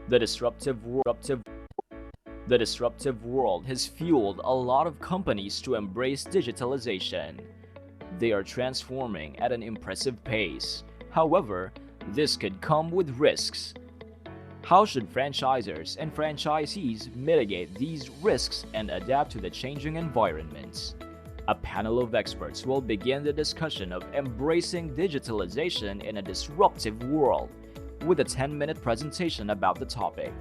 The disruptive world has fueled a lot of companies to embrace digitalization. They are transforming at an impressive pace. However, this could come with risks. How should franchisors and franchisees mitigate these risks and adapt to the changing environments? A panel of experts will begin the discussion of embracing digitalization in a disruptive world with a 10-minute presentation about the topic.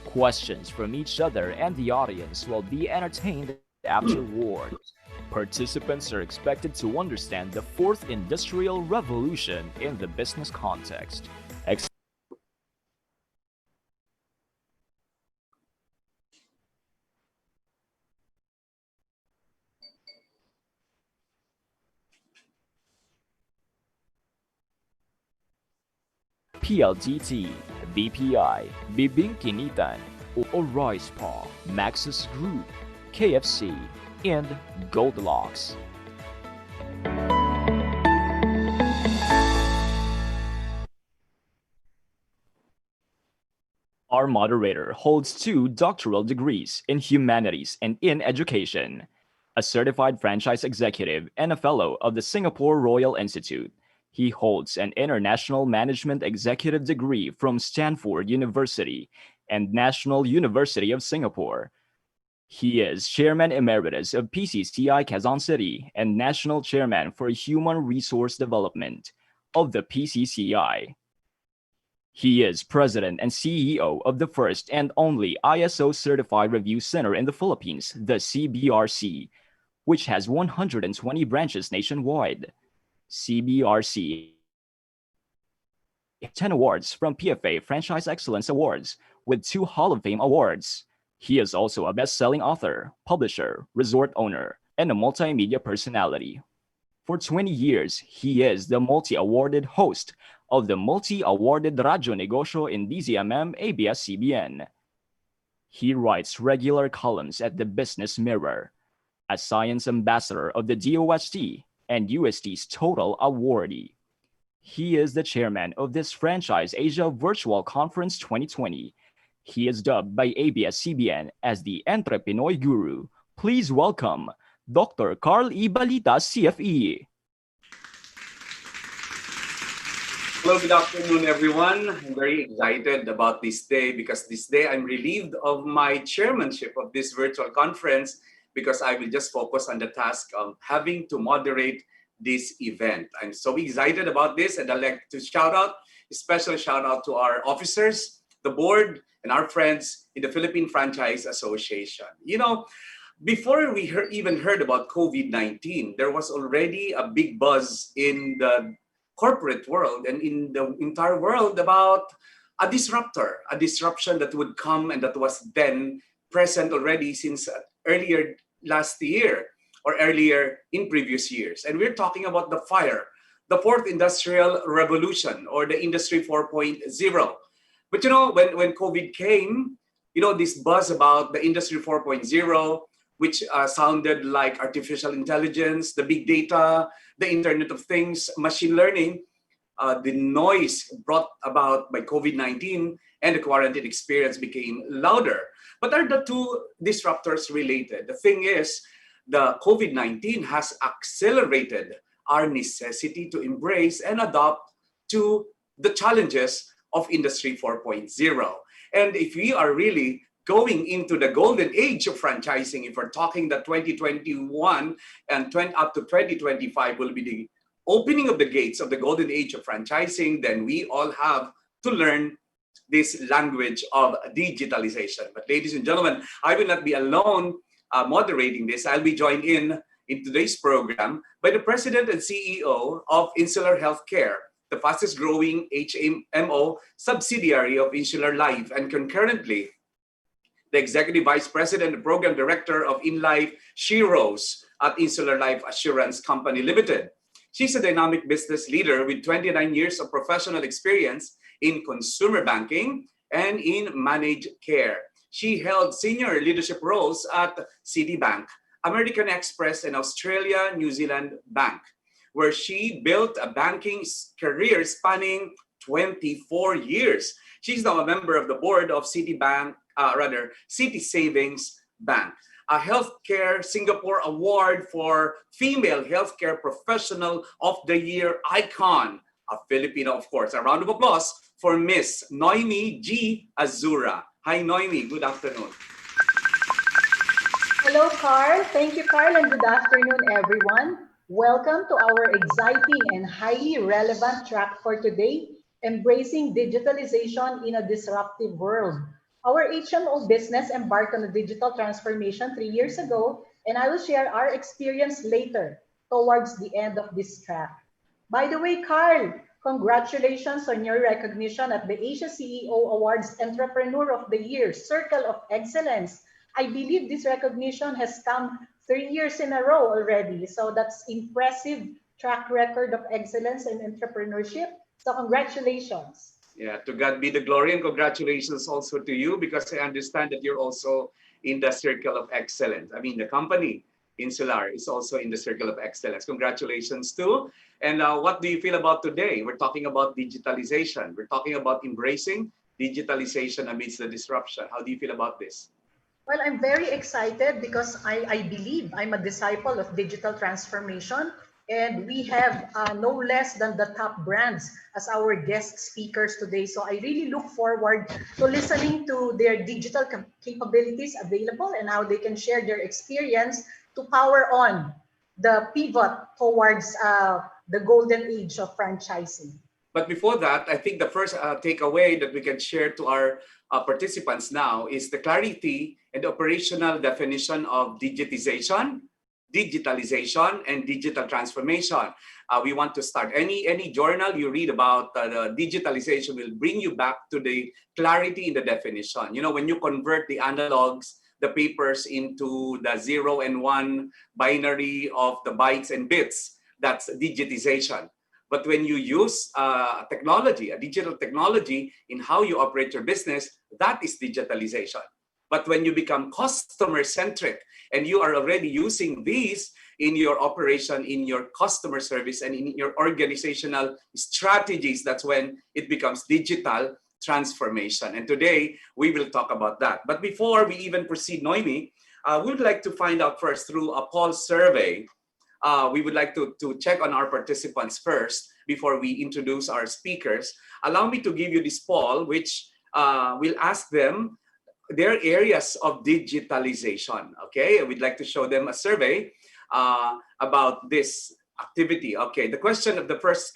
Questions from each other and the audience will be entertained afterwards. Participants are expected to understand the fourth industrial revolution in the business context. PLDT, BPI, Bibingkinitan, Orice Paw, Maxis Group, KFC, and Goldilocks. Our moderator holds 2 doctoral degrees in humanities and in education, a certified franchise executive and a fellow of the Singapore Royal Institute. He holds an international management executive degree from Stanford University and National University of Singapore. He is Chairman Emeritus of PCCI Quezon City and National Chairman for Human Resource Development of the PCCI. He is President and CEO of the first and only ISO Certified Review Center in the Philippines, the CBRC, which has 120 branches nationwide. CBRC 10 awards from PFA Franchise Excellence Awards with 2 Hall of Fame awards. He is also a best-selling author, publisher, resort owner, and a multimedia personality. For 20 years, he is the multi-awarded host of the multi-awarded Radyo Negosyo in DZMM ABS-CBN. He writes regular columns at the Business Mirror, a science ambassador of the DOST, and UST's Total Awardee. He is the chairman of this Franchise Asia Virtual Conference 2020. He is dubbed by ABS-CBN as the Entrepinoy Guru. Please welcome Dr. Carl E. Balitas, CFE. Hello, good afternoon, everyone. I'm very excited about this day because this day I'm relieved of my chairmanship of this virtual conference because I will just focus on the task of having to moderate this event. I'm so excited about this, and I'd like to special shout out to our officers, the board, and our friends in the Philippine Franchise Association. You know, before we even heard about COVID-19, there was already a big buzz in the corporate world and in the entire world about a disruption that would come and that was then present already since earlier last year or earlier in previous years. And we're talking about the fourth industrial revolution or the industry 4.0. But you know, when COVID came, you know, this buzz about the industry 4.0, which sounded like artificial intelligence, the big data, the Internet of Things, machine learning, the noise brought about by COVID-19 and the quarantine experience became louder. But are the two disruptors related? The thing is, the COVID-19 has accelerated our necessity to embrace and adopt to the challenges of Industry 4.0. And if we are really going into the golden age of franchising, if we're talking that 2021 and up to 2025 will be the opening of the gates of the golden age of franchising, then we all have to learn this language of digitalization. But ladies and gentlemen, I will not be alone moderating this. I'll be joined in today's program by the President and CEO of Insular Healthcare, the fastest growing HMO subsidiary of Insular Life, and concurrently, the Executive Vice President and Program Director of InLife Sheroes at Insular Life Assurance Company Limited. She's a dynamic business leader with 29 years of professional experience in consumer banking and in managed care. She held senior leadership roles at Citibank, American Express, and Australia New Zealand Bank. where she built a banking career spanning 24 years. She's now a member of the board of City Savings Bank, a Healthcare Singapore Award for Female Healthcare Professional of the Year icon, a Filipino, of course. A round of applause for Miss Noemi G. Azura. Hi, Noemi. Good afternoon. Hello, Carl. Thank you, Carl, and good afternoon, everyone. Welcome to our exciting and highly relevant track for today, Embracing Digitalization in a Disruptive World. Our HMO business embarked on a digital transformation 3 years ago, and I will share our experience later towards the end of this track. By the way, Carl, congratulations on your recognition at the Asia CEO Awards Entrepreneur of the Year Circle of Excellence. I believe this recognition has come 3 years in a row already. So that's impressive track record of excellence and entrepreneurship. So congratulations. Yeah, to God be the glory, and congratulations also to you, because I understand that you're also in the Circle of Excellence. I mean, the company Insular is also in the Circle of Excellence. Congratulations too. And what do you feel about today? We're talking about digitalization. We're talking about embracing digitalization amidst the disruption. How do you feel about this? Well, I'm very excited because I believe I'm a disciple of digital transformation. And we have no less than the top brands as our guest speakers today. So I really look forward to listening to their digital capabilities available and how they can share their experience to power on the pivot towards the golden age of franchising. But before that, I think the first takeaway that we can share to our participants now is the clarity and operational definition of digitization, digitalization, and digital transformation. We want to start. Any journal you read about the digitalization will bring you back to the clarity in the definition. You know, when you convert the analogs, the papers into the 0 and 1 binary of the bytes and bits, that's digitization. But when you use technology, a digital technology in how you operate your business, that is digitalization. But when you become customer-centric and you are already using these in your operation, in your customer service, and in your organizational strategies, that's when it becomes digital transformation. And today, we will talk about that. But before we even proceed, Noemi, we would like to find out first through a poll survey. We would like to check on our participants first before we introduce our speakers. Allow me to give you this poll, which will ask them their areas of digitalization. Okay, we'd like to show them a survey about this activity. Okay, the question of the first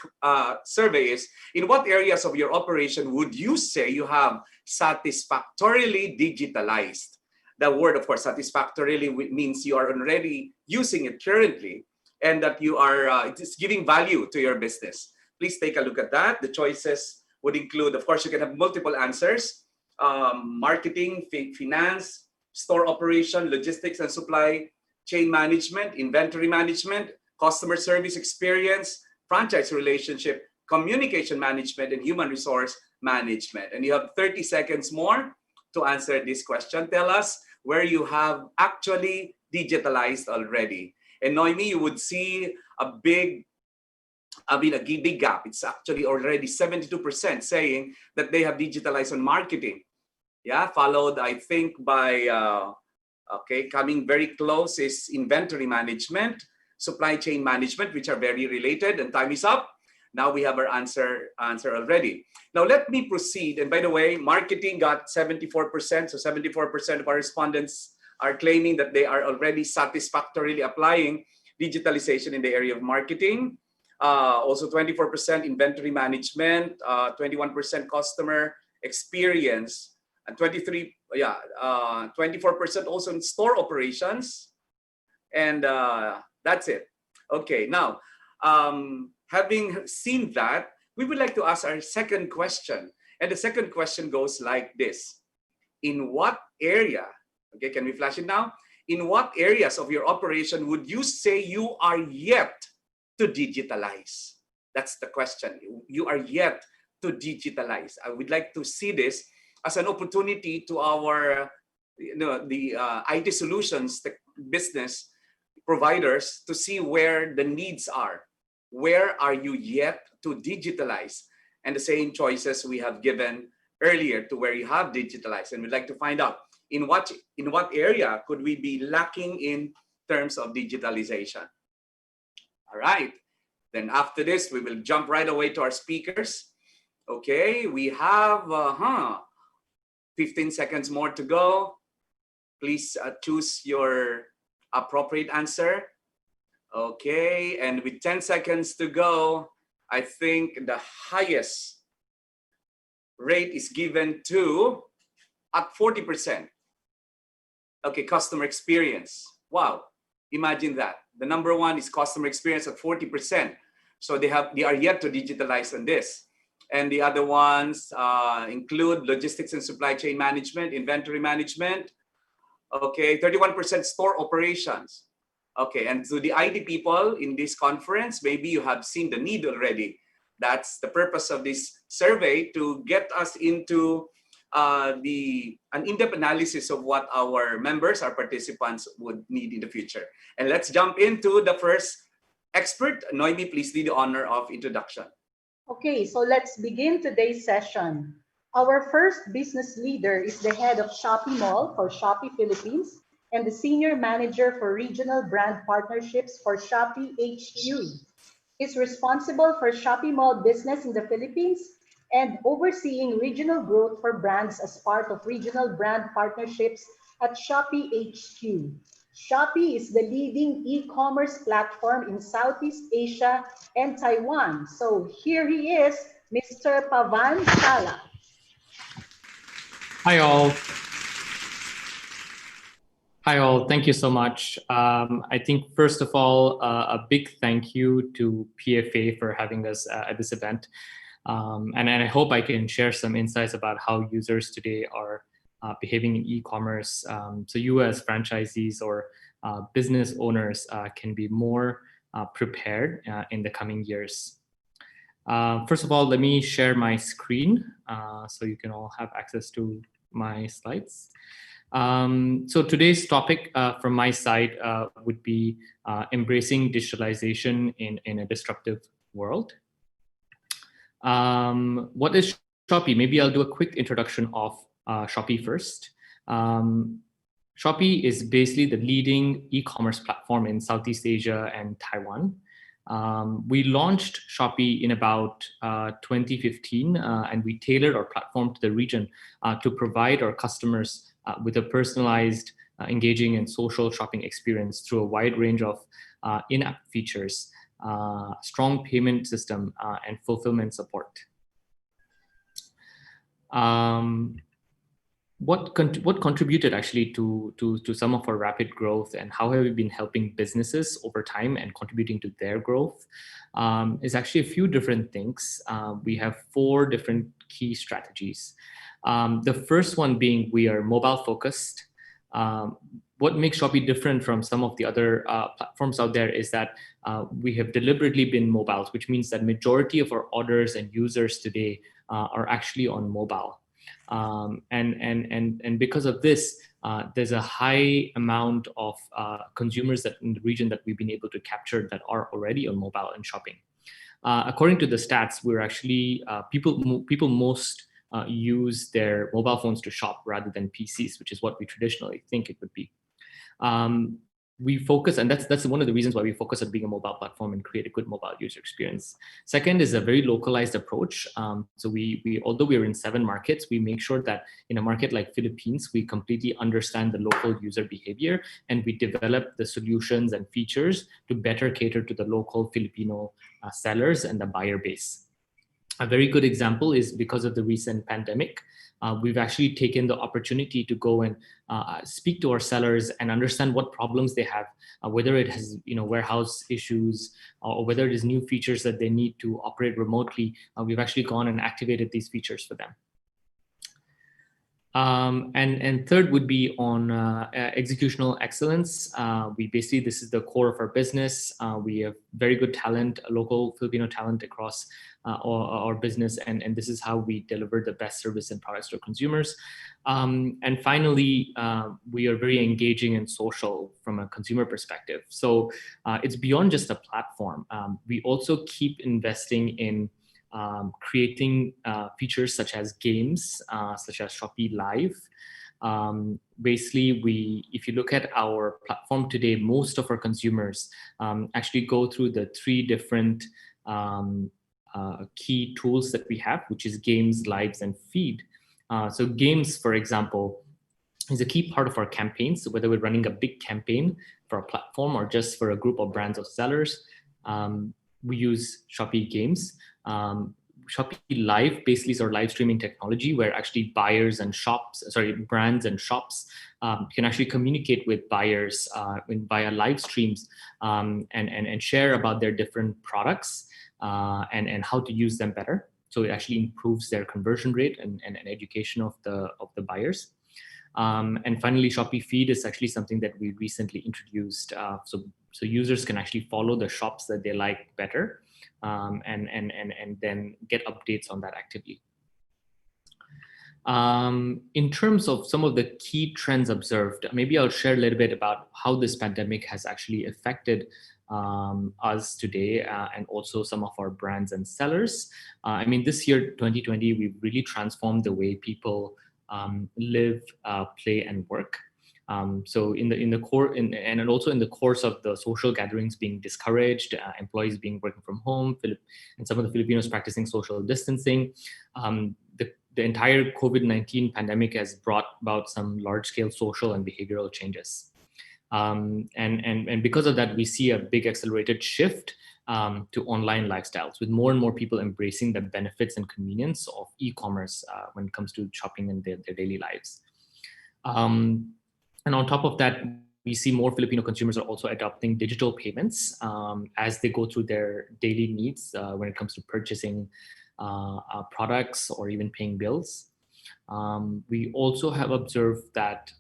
survey is, in what areas of your operation would you say you have satisfactorily digitalized? The word, of course, satisfactorily means you are already using it currently and that you are, it is giving value to your business. Please take a look at that. The choices would include, of course, you can have multiple answers. Marketing, finance, store operation, logistics and supply chain management, inventory management, customer service experience, franchise relationship, communication management, and human resource management. And you have 30 seconds more to answer this question. Tell us where you have actually digitalized already. And Noemi, you would see a big gap. It's actually already 72% saying that they have digitalized on marketing. Yeah, followed, I think, by, coming very close is inventory management, supply chain management, which are very related, and time is up. Now we have our answer already. Now let me proceed. And by the way, marketing got 74%. So 74% of our respondents are claiming that they are already satisfactorily applying digitalization in the area of marketing. Also 24% inventory management, 21% customer experience, and 24% also in store operations. And that's it. Okay, now, having seen that, we would like to ask our second question. And the second question goes like this. In what area, okay, can we flash it now? In what areas of your operation would you say you are yet to digitalize? That's the question. You are yet to digitalize. I would like to see this as an opportunity to our, the IT solutions, the business providers, to see where the needs are. where are you yet to digitalize? And the same choices we have given earlier to where you have digitalized. And we'd like to find out in what area could we be lacking in terms of digitalization. All right. Then after this, we will jump right away to our speakers. Okay, we have 15 seconds more to go. Please choose your appropriate answer. Okay, and with 10 seconds to go, I think the highest rate is given to at 40%. Okay, customer experience. Wow, imagine that. The number one is customer experience at 40%. So they are yet to digitalize on this. And the other ones include logistics and supply chain management, inventory management. Okay, 31% store operations. Okay, and to the ID people in this conference, maybe you have seen the need already. That's the purpose of this survey, to get us into an in-depth analysis of what our members, our participants would need in the future. And let's jump into the first expert. Noemi, please do the honor of introduction. Okay, so let's begin today's session. Our first business leader is the head of Shopee Mall for Shopee Philippines and the senior manager for regional brand partnerships for Shopee HQ. He's responsible for Shopee Mall business in the Philippines and overseeing regional growth for brands as part of regional brand partnerships at Shopee HQ. Shopee is the leading e-commerce platform in Southeast Asia and Taiwan. So here he is, Mr. PAVAN CHALLA. Hi all. Hi all, thank you so much. I think first of all, a big thank you to PFA for having us at this event. And I hope I can share some insights about how users today are behaving in e-commerce. So you as franchisees or business owners can be more prepared in the coming years. First of all, let me share my screen so you can all have access to my slides. So today's topic from my side would be embracing digitalization in a disruptive world. What is Shopee? Maybe I'll do a quick introduction of Shopee first. Shopee is basically the leading e-commerce platform in Southeast Asia and Taiwan. We launched Shopee in about 2015, and we tailored our platform to the region to provide our customers with a personalized, engaging, and social shopping experience through a wide range of in-app features, strong payment system, and fulfillment support. What contributed actually to some of our rapid growth, and how have we been helping businesses over time and contributing to their growth is actually a few different things. We have 4 different key strategies. The first one being we are mobile focused. What makes Shopee different from some of the other platforms out there is that we have deliberately been mobile, which means that majority of our orders and users today are actually on mobile. And because of this, there's a high amount of consumers that in the region that we've been able to capture that are already on mobile and shopping. According to the stats, we're actually people most use their mobile phones to shop rather than PCs, which is what we traditionally think it would be. We focus, and that's one of the reasons why we focus on being a mobile platform and create a good mobile user experience. Second is a very localized approach. So we although we're in 7 markets, we make sure that in a market like Philippines, we completely understand the local user behavior, and we develop the solutions and features to better cater to the local Filipino sellers and the buyer base. A very good example is because of the recent pandemic, we've actually taken the opportunity to go and speak to our sellers and understand what problems they have, whether it has warehouse issues or whether it is new features that they need to operate remotely. We've actually gone and activated these features for them. And third would be on executional excellence. This is the core of our business. We have very good talent, local Filipino talent across our business, and this is how we deliver the best service and products to consumers. And finally, we are very engaging and social from a consumer perspective. So it's beyond just a platform. We also keep investing in creating features such as games, such as Shopee Live. Basically, if you look at our platform today, most of our consumers actually go through the 3 different key tools that we have, which is games, lives, and feed. So games, for example, is a key part of our campaigns. So whether we're running a big campaign for a platform or just for a group of brands or sellers, we use Shopee Games. Shopee Live basically is our live streaming technology where actually brands and shops can actually communicate with buyers via live streams and share about their different products and how to use them better. So it actually improves their conversion rate and education of the buyers. And finally, Shopee Feed is actually something that we recently introduced. So users can actually follow the shops that they like better and then get updates on that actively. In terms of some of the key trends observed, maybe I'll share a little bit about how this pandemic has actually affected us today and also some of our brands and sellers. I mean, this year, 2020, we've really transformed the way people live, play, and work. So and also in the course of the social gatherings being discouraged, employees being working from home, and some of the Filipinos practicing social distancing, the entire COVID-19 pandemic has brought about some large-scale social and behavioral changes. And because of that, we see a big accelerated shift to online lifestyles, with more and more people embracing the benefits and convenience of e-commerce when it comes to shopping in their daily lives. And on top of that, we see more Filipino consumers are also adopting digital payments as they go through their daily needs when it comes to purchasing products or even paying bills. We also have observed that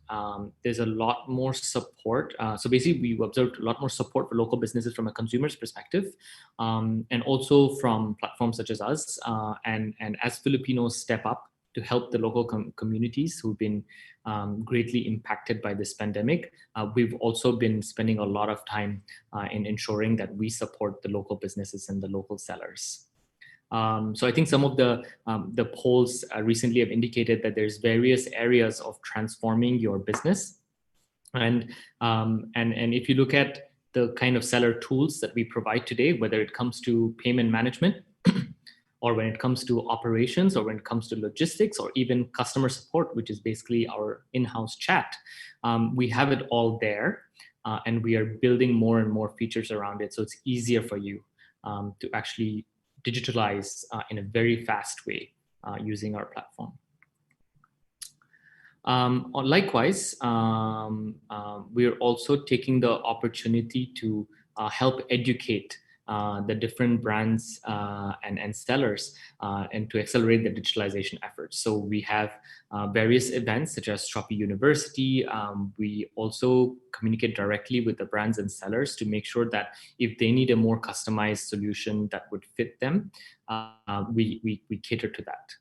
there's a lot more support. So basically, we've observed a lot more support for local businesses from a consumer's perspective, and also from platforms such as us. And as Filipinos step up to help the local communities who've been greatly impacted by this pandemic, we've also been spending a lot of time in ensuring that we support the local businesses and the local sellers. So I think some of the polls recently have indicated that there's various areas of transforming your business, and if you look at the kind of seller tools that we provide today, whether it comes to payment management, or when it comes to operations, or when it comes to logistics, or even customer support, which is basically our in-house chat, we have it all there, and we are building more and more features around it, so it's easier for you to actually digitalize in a very fast way using our platform. Likewise, we're also taking the opportunity to help educate the different brands and sellers and to accelerate the digitalization efforts. So we have various events such as Shopee University. We also communicate directly with the brands and sellers to make sure that if they need a more customized solution that would fit them, we cater to that.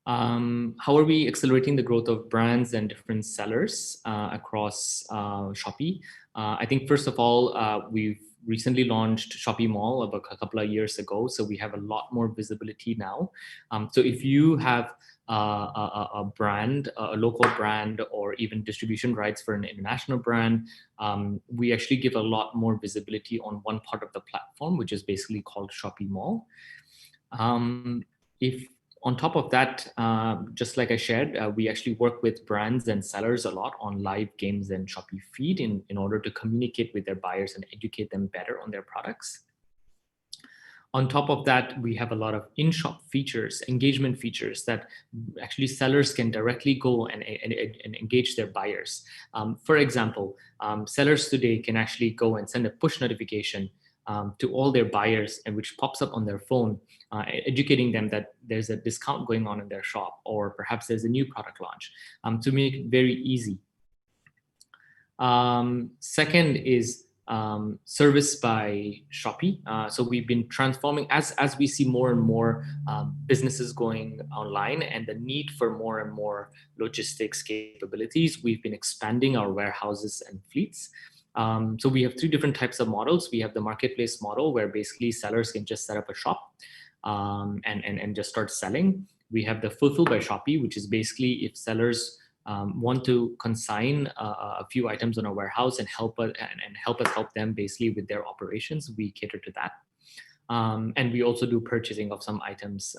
How are we accelerating the growth of brands and different sellers across Shopee? I think first of all, we've recently launched Shopee Mall about a couple of years ago, so we have a lot more visibility now. So if you have a brand, a local brand, or even distribution rights for an international brand, we actually give a lot more visibility on one part of the platform, which is basically called Shopee Mall. On top of that, just like I shared, we actually work with brands and sellers a lot on live games and Shopee Feed in order to communicate with their buyers and educate them better on their products. On top of that, we have a lot of in-shop features, engagement features that actually sellers can directly go and engage their buyers. For example, sellers today can actually go and send a push notification to all their buyers, and which pops up on their phone, educating them that there's a discount going on in their shop, or perhaps there's a new product launch, to make it very easy. Second is service by Shopee. So we've been transforming as we see more and more businesses going online and the need for more and more logistics capabilities. We've been expanding our warehouses and fleets. So we have three different types of models. We have the marketplace model, where basically sellers can just set up a shop and just start selling. We have the fulfill by Shopee, which is basically if sellers want to consign a few items on our warehouse and help us help them basically with their operations, we cater to that. And we also do purchasing of some items,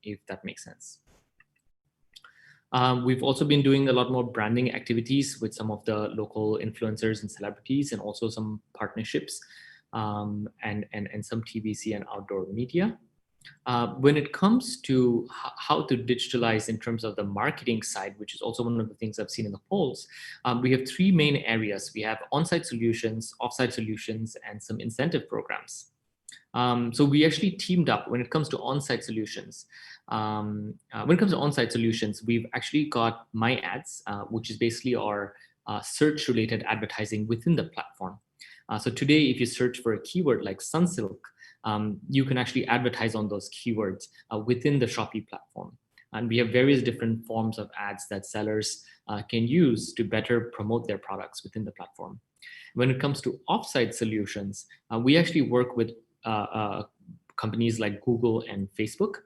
if that makes sense. We've also been doing a lot more branding activities with some of the local influencers and celebrities, and also some partnerships, and some TVC and outdoor media. When it comes to how to digitalize in terms of the marketing side, which is also one of the things I've seen in the polls, we have three main areas. We have on-site solutions, off-site solutions, and some incentive programs. So we actually teamed up when it comes to on-site solutions. We've actually got My Ads, which is basically our search-related advertising within the platform. So today, if you search for a keyword like Sunsilk, you can actually advertise on those keywords within the Shopee platform. And we have various different forms of ads that sellers can use to better promote their products within the platform. When it comes to offsite solutions, we actually work with companies like Google and Facebook.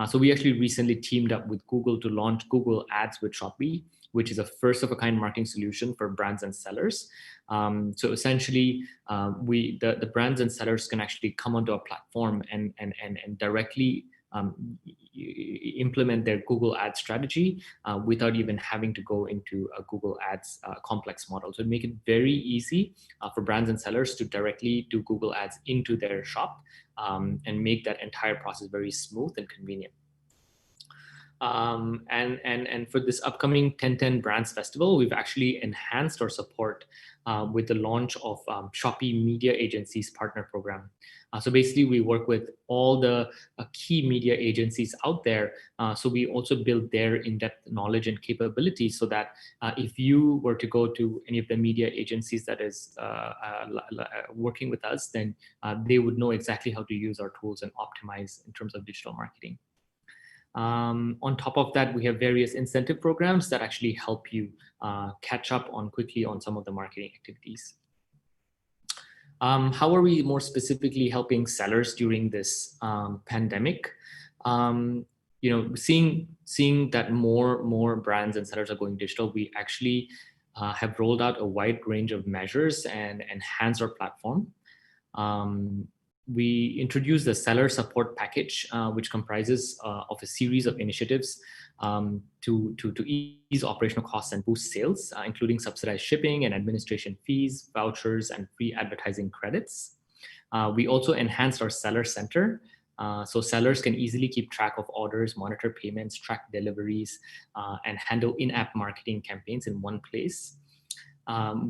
So we actually recently teamed up with Google to launch Google Ads with Shopee, which is a first-of-a-kind marketing solution for brands and sellers. So essentially, the brands and sellers can actually come onto our platform and directly implement their Google Ads strategy without even having to go into a Google Ads complex model. So make it very easy for brands and sellers to directly do Google Ads into their shop and make that entire process very smooth and convenient. And for this upcoming 10/10 Brands Festival, we've actually enhanced our support with the launch of Shopee Media Agencies Partner Program. So basically, we work with all the key media agencies out there. So we also build their in-depth knowledge and capabilities, so that if you were to go to any of the media agencies that is working with us, then they would know exactly how to use our tools and optimize in terms of digital marketing. On top of that, we have various incentive programs that actually help you catch up on quickly on some of the marketing activities. How are we more specifically helping sellers during this pandemic? Seeing that more brands and sellers are going digital, we actually have rolled out a wide range of measures and enhanced our platform. We introduced the seller support package, which comprises of a series of initiatives to ease operational costs and boost sales, including subsidized shipping and administration fees, vouchers, and free advertising credits. We also enhanced our seller center, so sellers can easily keep track of orders, monitor payments, track deliveries, and handle in-app marketing campaigns in one place.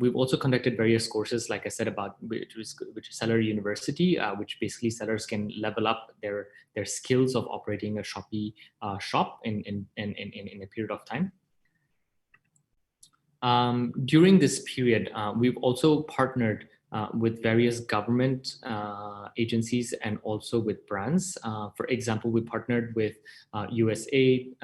We've also conducted various courses, like I said, about which is Seller University, which basically sellers can level up their skills of operating a Shopee shop in a period of time. During this period, we've also partnered with various government agencies and also with brands. For example, we partnered with USAID,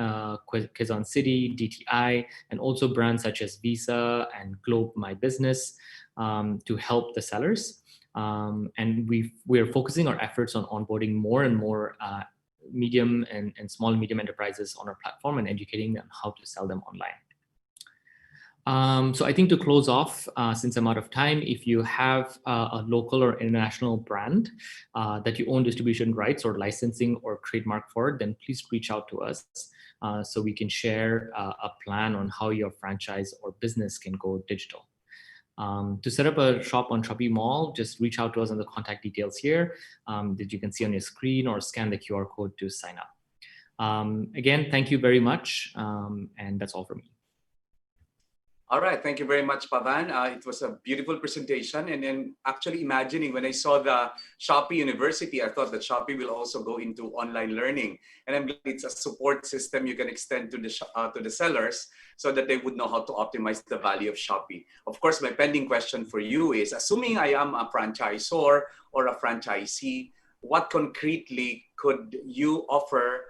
Quezon City, DTI, and also brands such as Visa and Globe My Business to help the sellers. And we are focusing our efforts on onboarding more and more medium and small and medium enterprises on our platform and educating them how to sell them online. So I think to close off, since I'm out of time, if you have a local or international brand that you own distribution rights or licensing or trademark for, then please reach out to us so we can share a plan on how your franchise or business can go digital. To set up a shop on Shopee Mall, just reach out to us on the contact details here that you can see on your screen, or scan the QR code to sign up. Again, thank you very much, and that's all for me. All right, thank you very much, Pavan. It was a beautiful presentation. And then actually imagining when I saw the Shopee University, I thought that Shopee will also go into online learning. And I'm glad it's a support system you can extend to the sellers so that they would know how to optimize the value of Shopee. Of course, my pending question for you is, assuming I am a franchisor or a franchisee, what concretely could you offer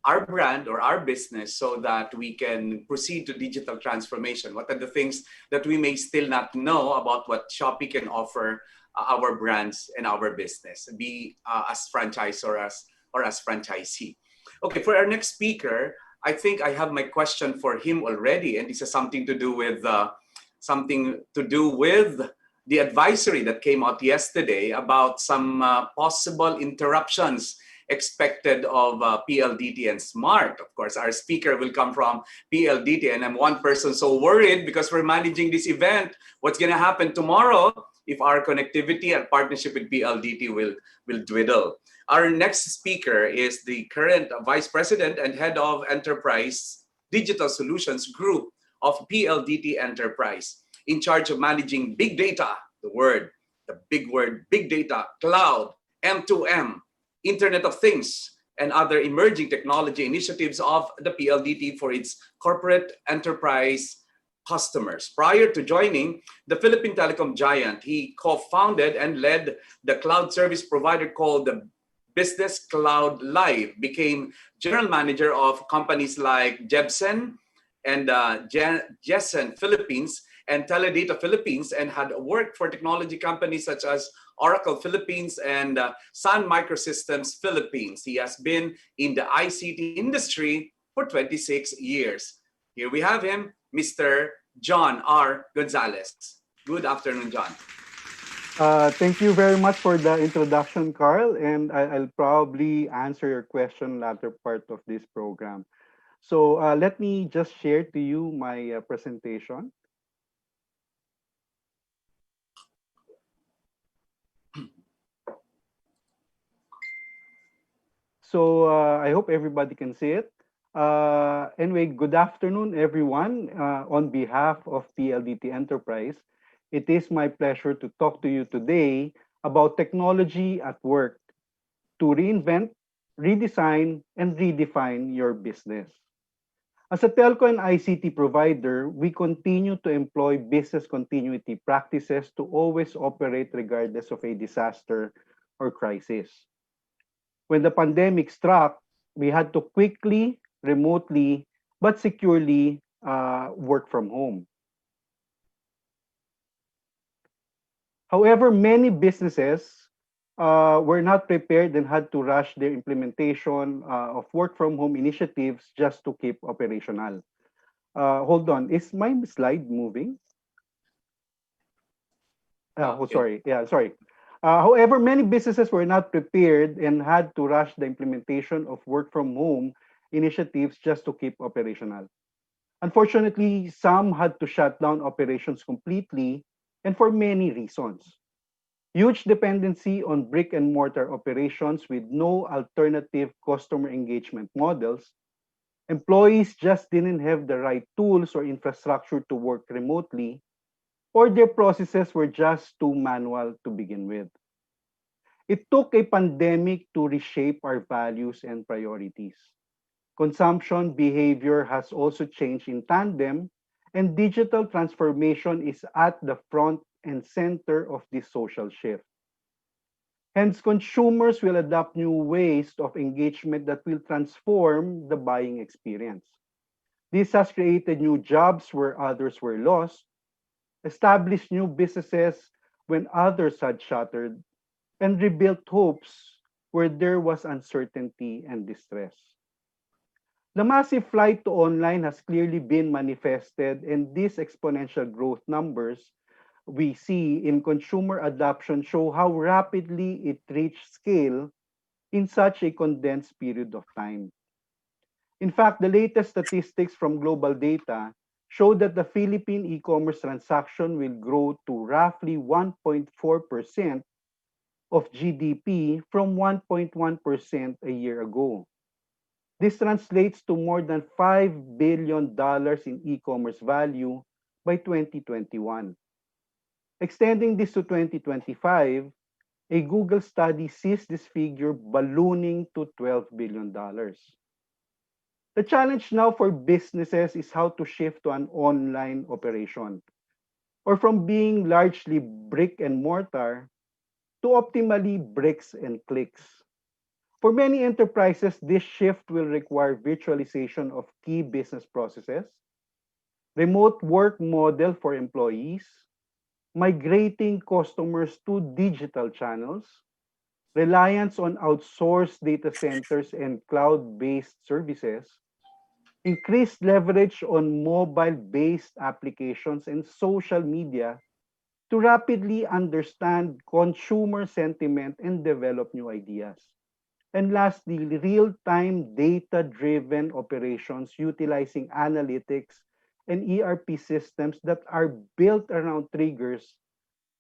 our brand or our business so that we can proceed to digital transformation? What are the things that we may still not know about what Shopee can offer our brands and our business, be as franchise or as franchisee? Okay, for our next speaker, I think I have my question for him already, and this has something to do with the advisory that came out yesterday about some possible interruptions expected of PLDT and Smart. Of course, our speaker will come from PLDT, and I'm one person so worried because we're managing this event. What's going to happen tomorrow if our connectivity and partnership with PLDT will dwindle? Our next speaker is the current Vice President and Head of Enterprise Digital Solutions Group of PLDT Enterprise, in charge of managing big data, the big word, big data, cloud, M2M, Internet of Things, and other emerging technology initiatives of the PLDT for its corporate enterprise customers. Prior to joining the Philippine telecom giant, he co-founded and led the cloud service provider called the Business Cloud Live, became general manager of companies like Jebsen and Jessen Philippines and Teledata Philippines, and had worked for technology companies such as Oracle Philippines and Sun Microsystems Philippines. He has been in the ICT industry for 26 years. Here we have him, Mr. John R. Gonzalez. Good afternoon, John. Thank you very much for the introduction, Carl, and I'll probably answer your question latter part of this program. So let me just share to you my presentation. So I hope everybody can see it. Anyway, good afternoon, everyone. On behalf of PLDT Enterprise, it is my pleasure to talk to you today about technology at work to reinvent, redesign, and redefine your business. As a telco and ICT provider, we continue to employ business continuity practices to always operate regardless of a disaster or crisis. When the pandemic struck, we had to quickly, remotely, but securely work from home. However, many businesses were not prepared and had to rush their implementation of work from home initiatives just to keep operational. Hold on, is my slide moving? Sorry. Yeah, sorry. However, many businesses were not prepared and had to rush the implementation of work from home initiatives just to keep operational. Unfortunately, some had to shut down operations completely and for many reasons. Huge dependency on brick and mortar operations with no alternative customer engagement models. Employees just didn't have the right tools or infrastructure to work remotely, or their processes were just too manual to begin with. It took a pandemic to reshape our values and priorities. Consumption behavior has also changed in tandem, and digital transformation is at the front and center of this social shift. Hence, consumers will adopt new ways of engagement that will transform the buying experience. This has created new jobs where others were lost, established new businesses when others had shuttered, and rebuilt hopes where there was uncertainty and distress. The massive flight to online has clearly been manifested, and these exponential growth numbers we see in consumer adoption show how rapidly it reached scale in such a condensed period of time. In fact, the latest statistics from global data show that the Philippine e-commerce transaction will grow to roughly 1.4% of GDP from 1.1% a year ago. This translates to more than $5 billion in e-commerce value by 2021. Extending this to 2025, a Google study sees this figure ballooning to $12 billion. The challenge now for businesses is how to shift to an online operation, or from being largely brick and mortar to optimally bricks and clicks. For many enterprises, this shift will require virtualization of key business processes, remote work model for employees, migrating customers to digital channels, reliance on outsourced data centers and cloud-based services, increased leverage on mobile-based applications and social media to rapidly understand consumer sentiment and develop new ideas. And lastly, real-time data-driven operations utilizing analytics and ERP systems that are built around triggers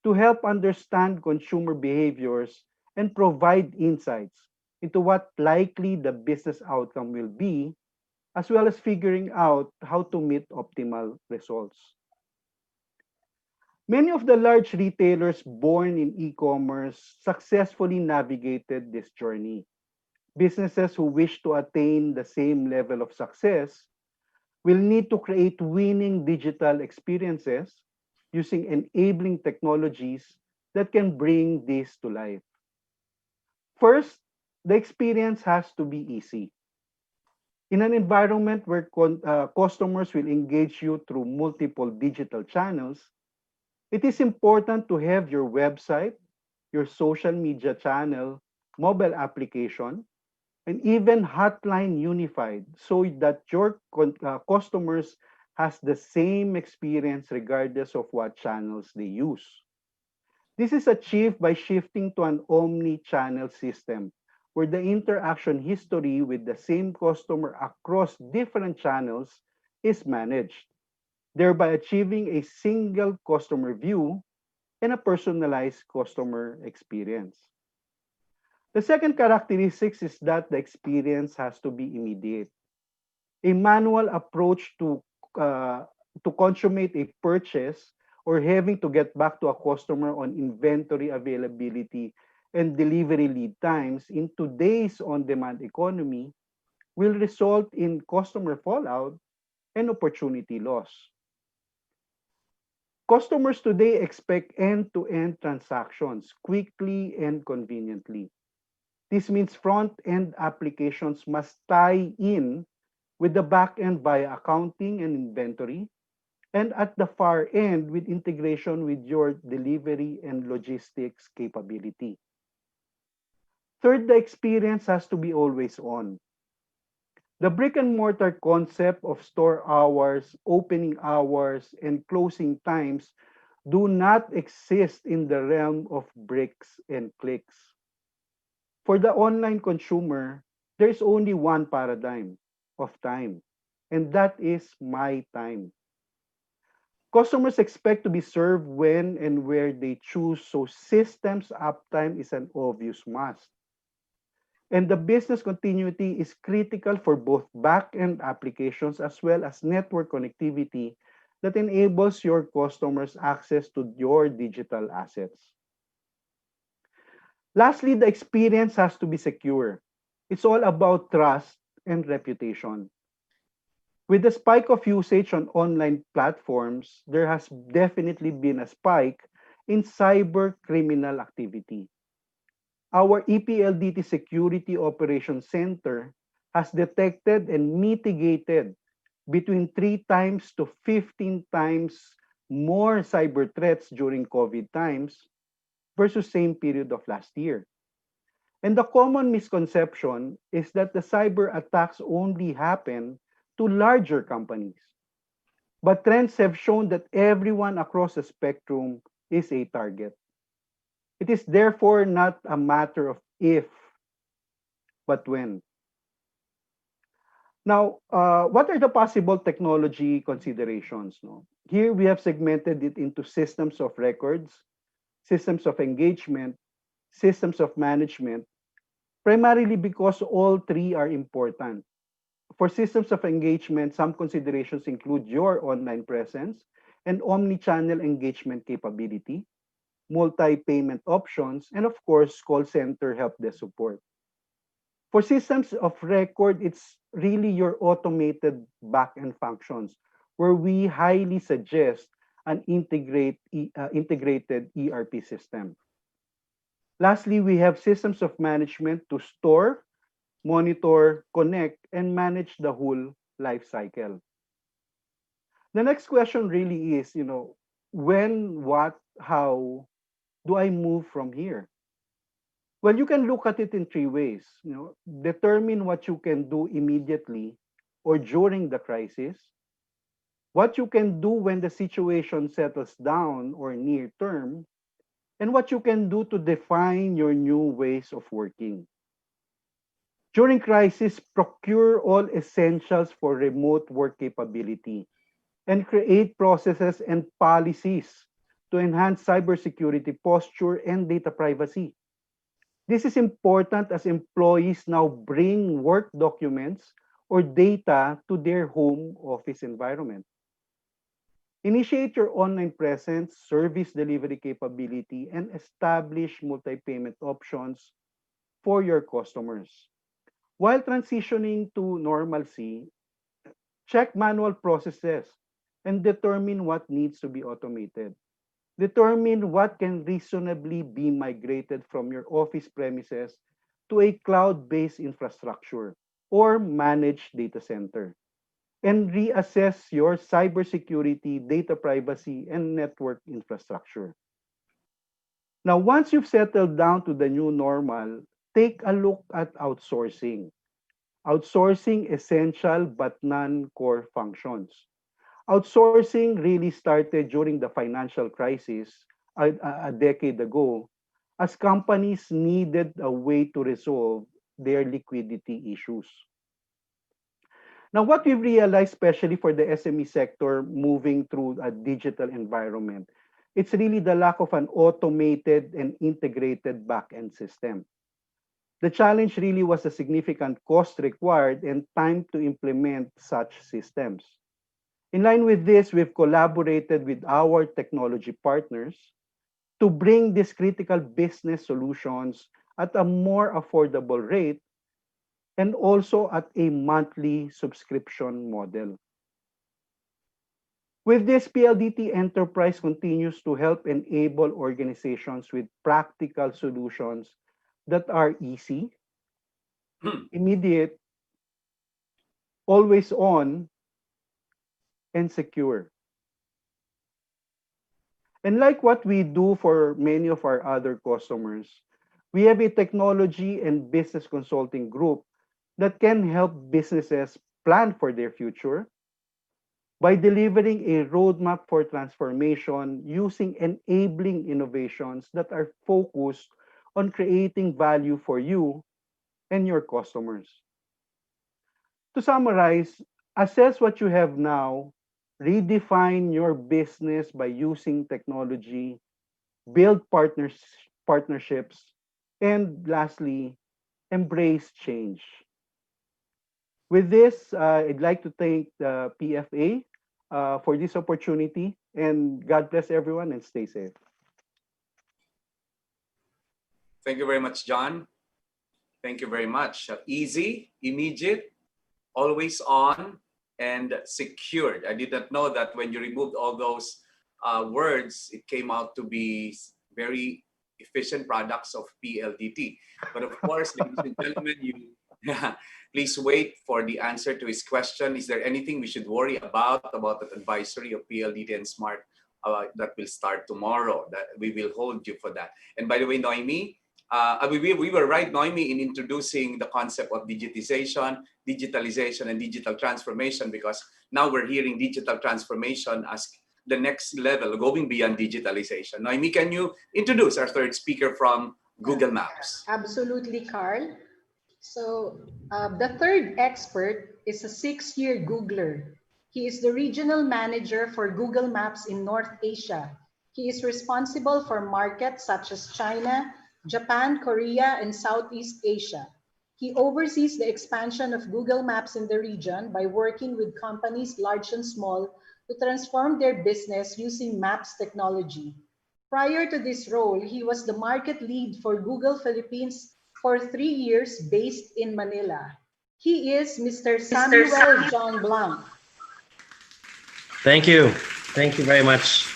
to help understand consumer behaviors and provide insights into what likely the business outcome will be, as well as figuring out how to meet optimal results. Many of the large retailers born in e-commerce successfully navigated this journey. Businesses who wish to attain the same level of success will need to create winning digital experiences using enabling technologies that can bring this to life. First, the experience has to be easy. In an environment where customers will engage you through multiple digital channels, it is important to have your website, your social media channel, mobile application, and even hotline unified so that your customers has the same experience regardless of what channels they use. This is achieved by shifting to an omni-channel system where the interaction history with the same customer across different channels is managed, thereby achieving a single customer view and a personalized customer experience. The second characteristic is that the experience has to be immediate. A manual approach to consummate a purchase or having to get back to a customer on inventory availability and delivery lead times in today's on-demand economy will result in customer fallout and opportunity loss. Customers today expect end-to-end transactions quickly and conveniently. This means front-end applications must tie in with the back-end via accounting and inventory, and at the far end with integration with your delivery and logistics capability. Third, the experience has to be always on. The brick and mortar concept of store hours, opening hours, and closing times do not exist in the realm of bricks and clicks. For the online consumer, there is only one paradigm of time, and that is my time. Customers expect to be served when and where they choose, so systems uptime is an obvious must. And the business continuity is critical for both back-end applications as well as network connectivity that enables your customers access to your digital assets. Lastly, the experience has to be secure. It's all about trust and reputation. With the spike of usage on online platforms, there has definitely been a spike in cyber criminal activity. Our EPLDT Security Operations Center has detected and mitigated between 3 times to 15 times more cyber threats during COVID times versus same period of last year. And the common misconception is that the cyber attacks only happen to larger companies. But trends have shown that everyone across the spectrum is a target. It is therefore not a matter of if, but when. Now, what are the possible technology considerations? No? Here we have segmented it into systems of records, systems of engagement, systems of management, primarily because all three are important. For systems of engagement, some considerations include your online presence and omni-channel engagement capability, multi-payment options, and of course, call center help desk support. For systems of record, it's really your automated back-end functions where we highly suggest an integrated ERP system. Lastly, we have systems of management to store, monitor, connect, and manage the whole life cycle. The next question really is, when, what, how do I move from here? Well, you can look at it in three ways. Determine what you can do immediately or during the crisis, what you can do when the situation settles down or near term, and what you can do to define your new ways of working. During crisis, procure all essentials for remote work capability and create processes and policies to enhance cybersecurity posture and data privacy. This is important as employees now bring work documents or data to their home office environment. Initiate your online presence, service delivery capability, and establish multi-payment options for your customers. While transitioning to normalcy, check manual processes and determine what needs to be automated. Determine what can reasonably be migrated from your office premises to a cloud-based infrastructure or managed data center. And reassess your cybersecurity, data privacy, and network infrastructure. Now, once you've settled down to the new normal, take a look at outsourcing. Outsourcing essential but non-core functions. Outsourcing really started during the financial crisis a decade ago as companies needed a way to resolve their liquidity issues. Now, what we've realized, especially for the SME sector moving through a digital environment, it's really the lack of an automated and integrated back-end system. The challenge really was the significant cost required and time to implement such systems. In line with this, we've collaborated with our technology partners to bring these critical business solutions at a more affordable rate and also at a monthly subscription model. With this, PLDT Enterprise continues to help enable organizations with practical solutions that are easy, immediate, always on, and secure. And like what we do for many of our other customers, we have a technology and business consulting group that can help businesses plan for their future by delivering a roadmap for transformation using enabling innovations that are focused on creating value for you and your customers. To summarize, assess what you have now, redefine your business by using technology, build partnerships, and lastly, embrace change. With this, I'd like to thank the PFA for this opportunity, and God bless everyone and stay safe. Thank you very much, John. Thank you very much. Easy, immediate, always on, and secured. I did not know that when you removed all those words, it came out to be very efficient products of PLDT. But of course, ladies and gentlemen, please wait for the answer to his question. Is there anything we should worry about the advisory of PLDT and Smart that will start tomorrow? That we will hold you for that. And by the way, Noemi, we were right, Noemi, in introducing the concept of digitization, digitalization, and digital transformation, because now we're hearing digital transformation as the next level, going beyond digitalization. Noemi, can you introduce our third speaker from Google Maps? Absolutely, Carl. So the third expert is a 6-year Googler. He is the regional manager for Google Maps in North Asia. He is responsible for markets such as China, Japan, Korea, and Southeast Asia. He oversees the expansion of Google Maps in the region by working with companies large and small to transform their business using Maps technology. Prior to this role, he was the market lead for Google Philippines for 3 years based in Manila. He is Mr. Samuel John Blanc. Thank you. Thank you very much.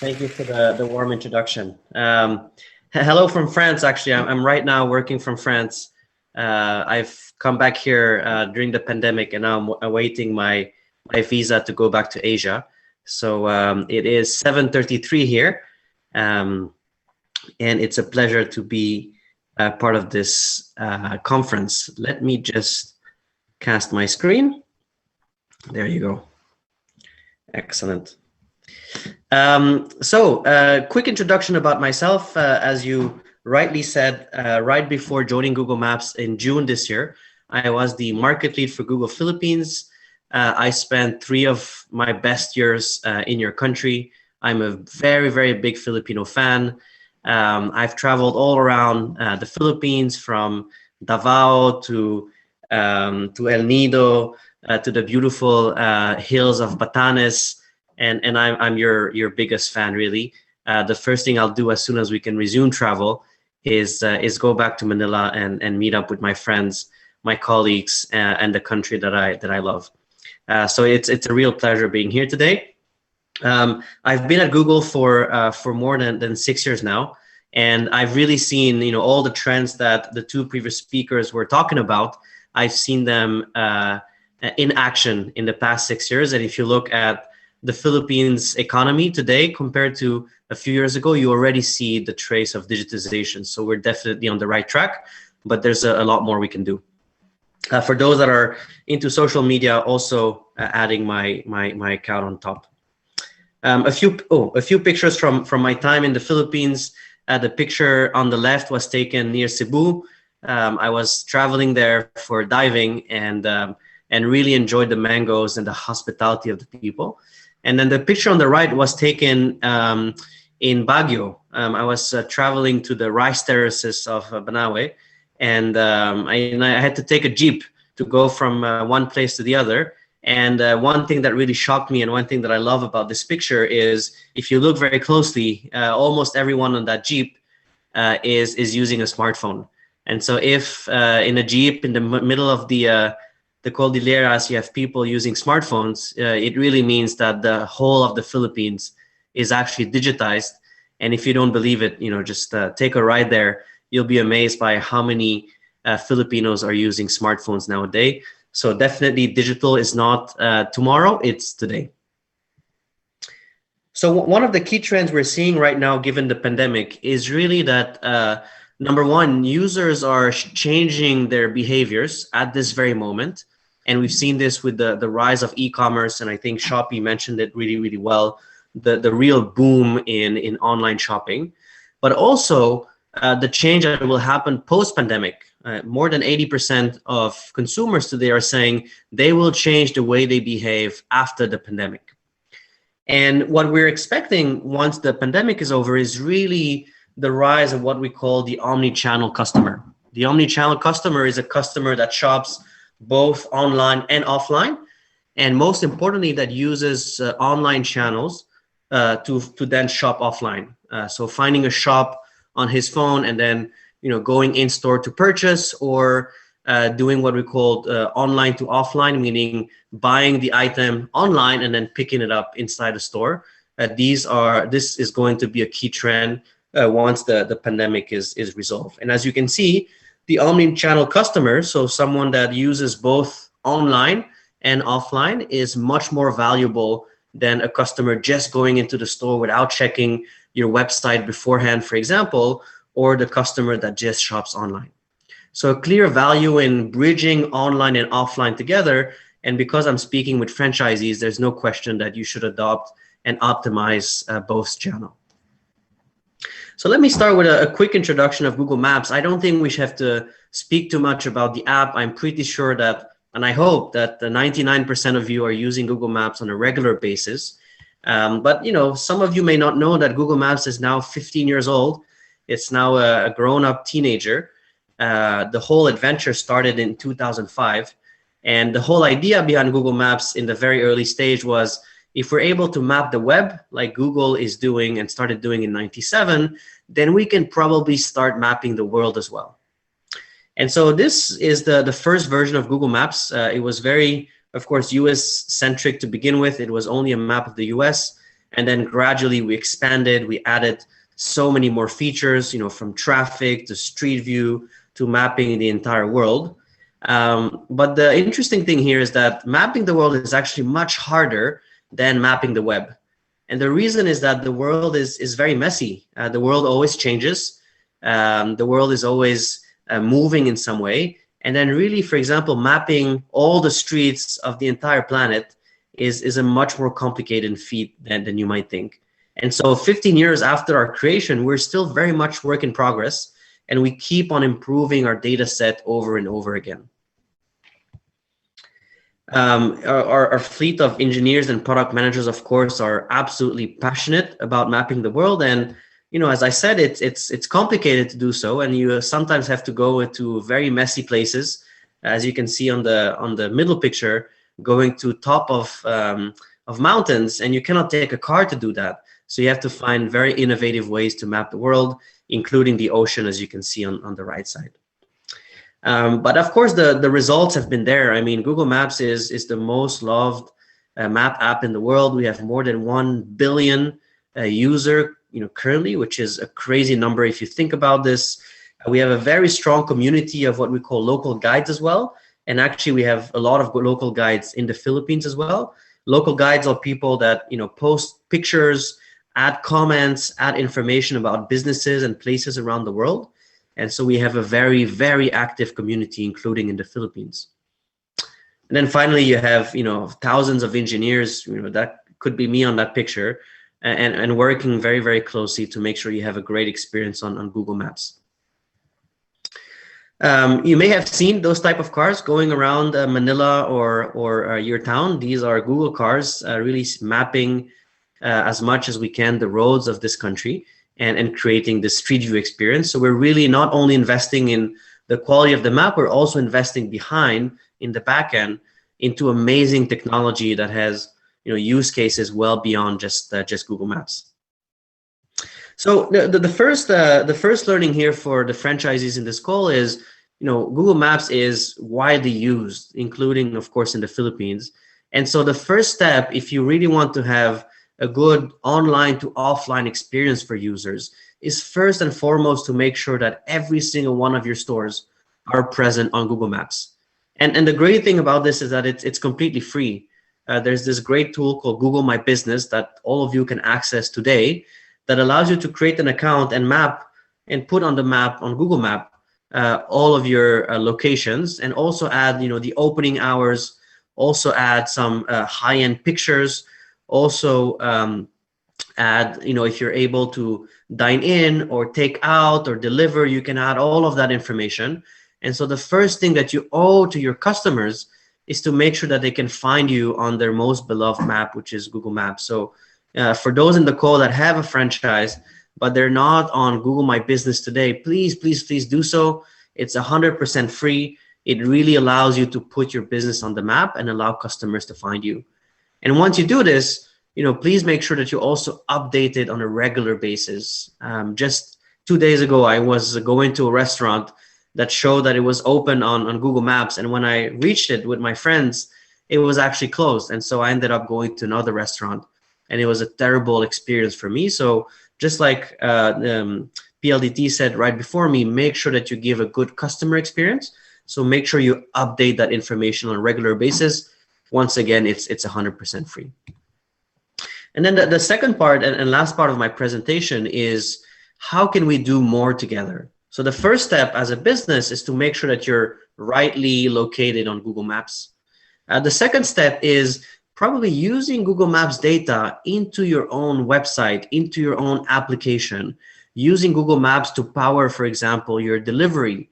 Thank you for the warm introduction. Hello from France, actually. I'm right now working from France. I've come back here during the pandemic, and now I'm awaiting my visa to go back to Asia. So it is 7:33 here, and it's a pleasure to be part of this conference. Let me just cast my screen. There you go. Excellent. Quick introduction about myself. As you rightly said, right before joining Google Maps in June this year, I was the market lead for Google Philippines. I spent 3 of my best years in your country. I'm a very, very big Filipino fan. I've traveled all around the Philippines, from Davao to El Nido, to the beautiful hills of Batanes, and I'm your biggest fan, really. The first thing I'll do as soon as we can resume travel is go back to Manila and meet up with my friends, my colleagues, and the country that I love. So it's a real pleasure being here today. I've been at Google for more than 6 years now, and I've really seen all the trends that the 2 previous speakers were talking about. I've seen them in action in the past 6 years, and if you look at the Philippines economy today compared to a few years ago, you already see the trace of digitization. So we're definitely on the right track, but there's a lot more we can do. For those that are into social media, also adding my account on top. A few pictures from my time in the Philippines. The picture on the left was taken near Cebu. I was traveling there for diving and really enjoyed the mangoes and the hospitality of the people. And then the picture on the right was taken in Baguio. I was traveling to the rice terraces of Banawe, and I had to take a jeep to go from one place to the other. And one thing that really shocked me, and one thing that I love about this picture, is if you look very closely, almost everyone on that jeep is using a smartphone. And so if in a jeep in the middle of the Cordilleras, you have people using smartphones, it really means that the whole of the Philippines is actually digitized. And if you don't believe it, just take a ride there. You'll be amazed by how many Filipinos are using smartphones nowadays. So definitely digital is not tomorrow, it's today. So one of the key trends we're seeing right now, given the pandemic, is really that number one, users are changing their behaviors at this very moment. And we've seen this with the rise of e-commerce, and I think Shopee mentioned it really, really well, the real boom in online shopping, but also the change that will happen post-pandemic. More than 80% of consumers today are saying they will change the way they behave after the pandemic. And what we're expecting once the pandemic is over is really the rise of what we call the omni-channel customer. The omni-channel customer is a customer that shops both online and offline, and most importantly, that uses online channels to then shop offline. So finding a shop on his phone and then going in store to purchase, or doing what we call online to offline, meaning buying the item online and then picking it up inside the store. This is going to be a key trend once the pandemic is resolved. And as you can see, the omni-channel customer, so someone that uses both online and offline, is much more valuable than a customer just going into the store without checking your website beforehand, for example, or the customer that just shops online. So a clear value in bridging online and offline together. And because I'm speaking with franchisees, there's no question that you should adopt and optimize both channels. So let me start with a quick introduction of Google Maps. I don't think we should have to speak too much about the app. I'm pretty sure that, and I hope that the 99% of you are using Google Maps on a regular basis. But some of you may not know that Google Maps is now 15 years old. It's now a grown-up teenager. The whole adventure started in 2005. And the whole idea behind Google Maps in the very early stage was, if we're able to map the web like Google is doing and started doing in 97, then we can probably start mapping the world as well. And so this is the first version of Google Maps. It was very, of course, US centric to begin with. It was only a map of the US. And then gradually we expanded, we added so many more features, from traffic to street view to mapping the entire world. But the interesting thing here is that mapping the world is actually much harder than mapping the web. And the reason is that the world is very messy. The world always changes. The world is always moving in some way. And then really, for example, mapping all the streets of the entire planet is a much more complicated feat than you might think. And so 15 years after our creation, we're still very much work in progress, and we keep on improving our data set over and over again. Our fleet of engineers and product managers, of course, are absolutely passionate about mapping the world. And as I said, it's complicated to do so, and you sometimes have to go to very messy places, as you can see on the middle picture, going to top of mountains, and you cannot take a car to do that. So you have to find very innovative ways to map the world, including the ocean, as you can see on the right side. But of course, the results have been there. I mean, Google Maps is the most loved map app in the world. We have more than 1 billion user currently, which is a crazy number if you think about this. We have a very strong community of what we call local guides as well. And actually, we have a lot of local guides in the Philippines as well. Local guides are people that post pictures, add comments, add information about businesses and places around the world. And so we have a very, very active community, including in the Philippines. And then finally, you have thousands of engineers. That could be me on that picture, and working very, very closely to make sure you have a great experience on Google Maps. You may have seen those type of cars going around Manila or your town. These are Google cars, really mapping as much as we can the roads of this country and creating this street view experience. So we're really not only investing in the quality of the map, we're also investing behind in the back end into amazing technology that has use cases well beyond just Google Maps. So the first learning here for the franchisees in this call is, Google Maps is widely used, including, of course, in the Philippines. And so the first step, if you really want to have a good online to offline experience for users, is first and foremost to make sure that every single one of your stores are present on Google Maps. And the great thing about this is that it's completely free. There's this great tool called Google My Business that all of you can access today, that allows you to create an account and map and put on the map on Google Map all of your locations, and also add the opening hours, also add some high-end pictures, also add if you're able to dine in or take out or deliver, you can add all of that information. And so the first thing that you owe to your customers is to make sure that they can find you on their most beloved map, which is Google Maps. So for those in the call that have a franchise, but they're not on Google My Business today, please, please, please do so. It's 100% free. It really allows you to put your business on the map and allow customers to find you. And once you do this, please make sure that you also update it on a regular basis. Just 2 days ago, I was going to a restaurant that showed that it was open on Google Maps. And when I reached it with my friends, it was actually closed. And so I ended up going to another restaurant, and it was a terrible experience for me. So just like PLDT said right before me, make sure that you give a good customer experience. So make sure you update that information on a regular basis. Once again, it's 100% free. And then the second part and last part of my presentation is, how can we do more together? So the first step as a business is to make sure that you're rightly located on Google Maps. The second step is probably using Google Maps data into your own website, into your own application, using Google Maps to power, for example, your delivery,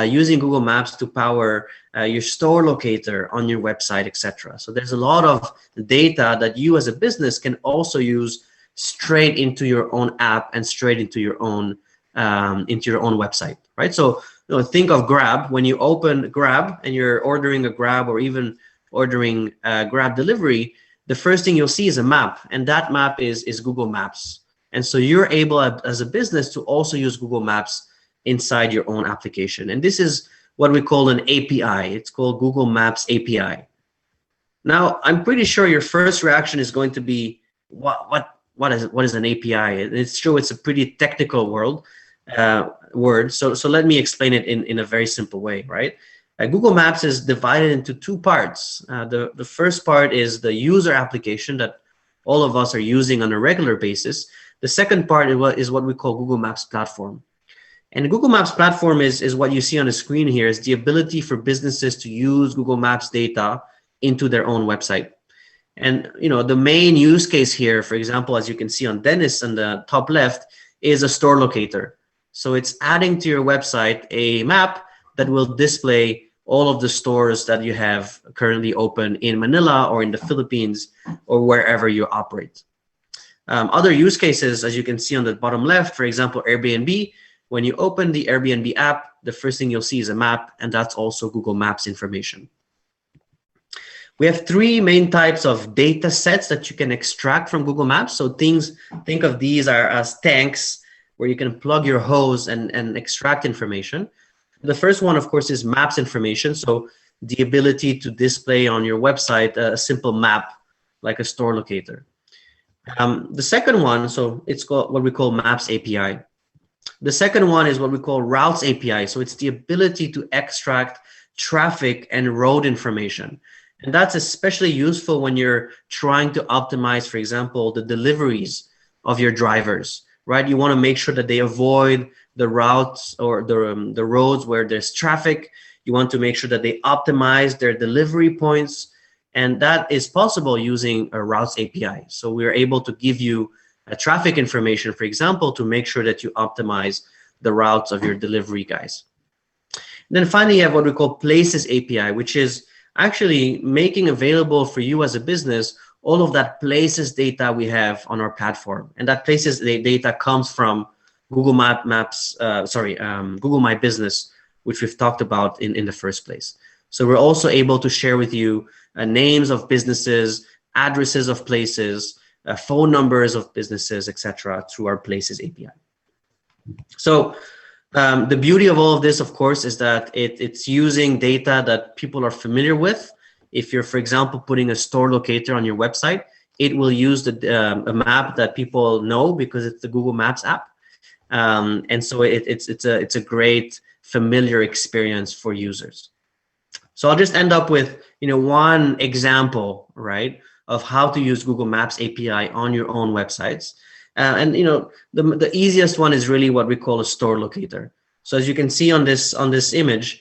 using Google Maps to power your store locator on your website, etc. So there's a lot of data that you as a business can also use straight into your own app and straight into your own into your own website, right? So think of Grab. When you open Grab and you're ordering a Grab or even ordering Grab delivery, the first thing you'll see is a map, and that map is Google Maps. And so you're able as a business to also use Google Maps inside your own application. And this is what we call an API. It's called Google Maps API. Now, I'm pretty sure your first reaction is going to be, what is an API? It's true, it's a pretty technical word. So let me explain it in a very simple way, right? Google Maps is divided into two parts. The first part is the user application that all of us are using on a regular basis. The second part is what we call Google Maps platform. And Google Maps platform is what you see on the screen here, is the ability for businesses to use Google Maps data into their own website. And the main use case here, for example, as you can see on Dennis on the top left, is a store locator. So it's adding to your website a map that will display all of the stores that you have currently open in Manila or in the Philippines or wherever you operate. Other use cases, as you can see on the bottom left, for example, Airbnb. When you open the Airbnb app, the first thing you'll see is a map, and that's also Google Maps information. We have three main types of data sets that you can extract from Google Maps. So think of these as tanks where you can plug your hose and extract information. The first one, of course, is maps information. So the ability to display on your website a simple map like a store locator. The second one, so it's called what we call Maps API. The second one is what we call Routes API. So it's the ability to extract traffic and road information. And that's especially useful when you're trying to optimize, for example, the deliveries of your drivers, right? You want to make sure that they avoid the routes or the roads where there's traffic. You want to make sure that they optimize their delivery points. And that is possible using a Routes API. So we're able to give you traffic information, for example, to make sure that you optimize the routes of your delivery guys. And then finally, you have what we call Places API, which is actually making available for you as a business all of that places data we have on our platform. And that places data comes from Google Google My Business, which we've talked about in the first place. So we're also able to share with you names of businesses, addresses of places, phone numbers of businesses, etc., through our Places API. So the beauty of all of this, of course, is that it's using data that people are familiar with. If you're, for example, putting a store locator on your website, it will use a map that people know because it's the Google Maps app. And so it's a great familiar experience for users. So I'll just end up with one example, right, of how to use Google Maps API on your own websites. And the easiest one is really what we call a store locator. So as you can see on this image,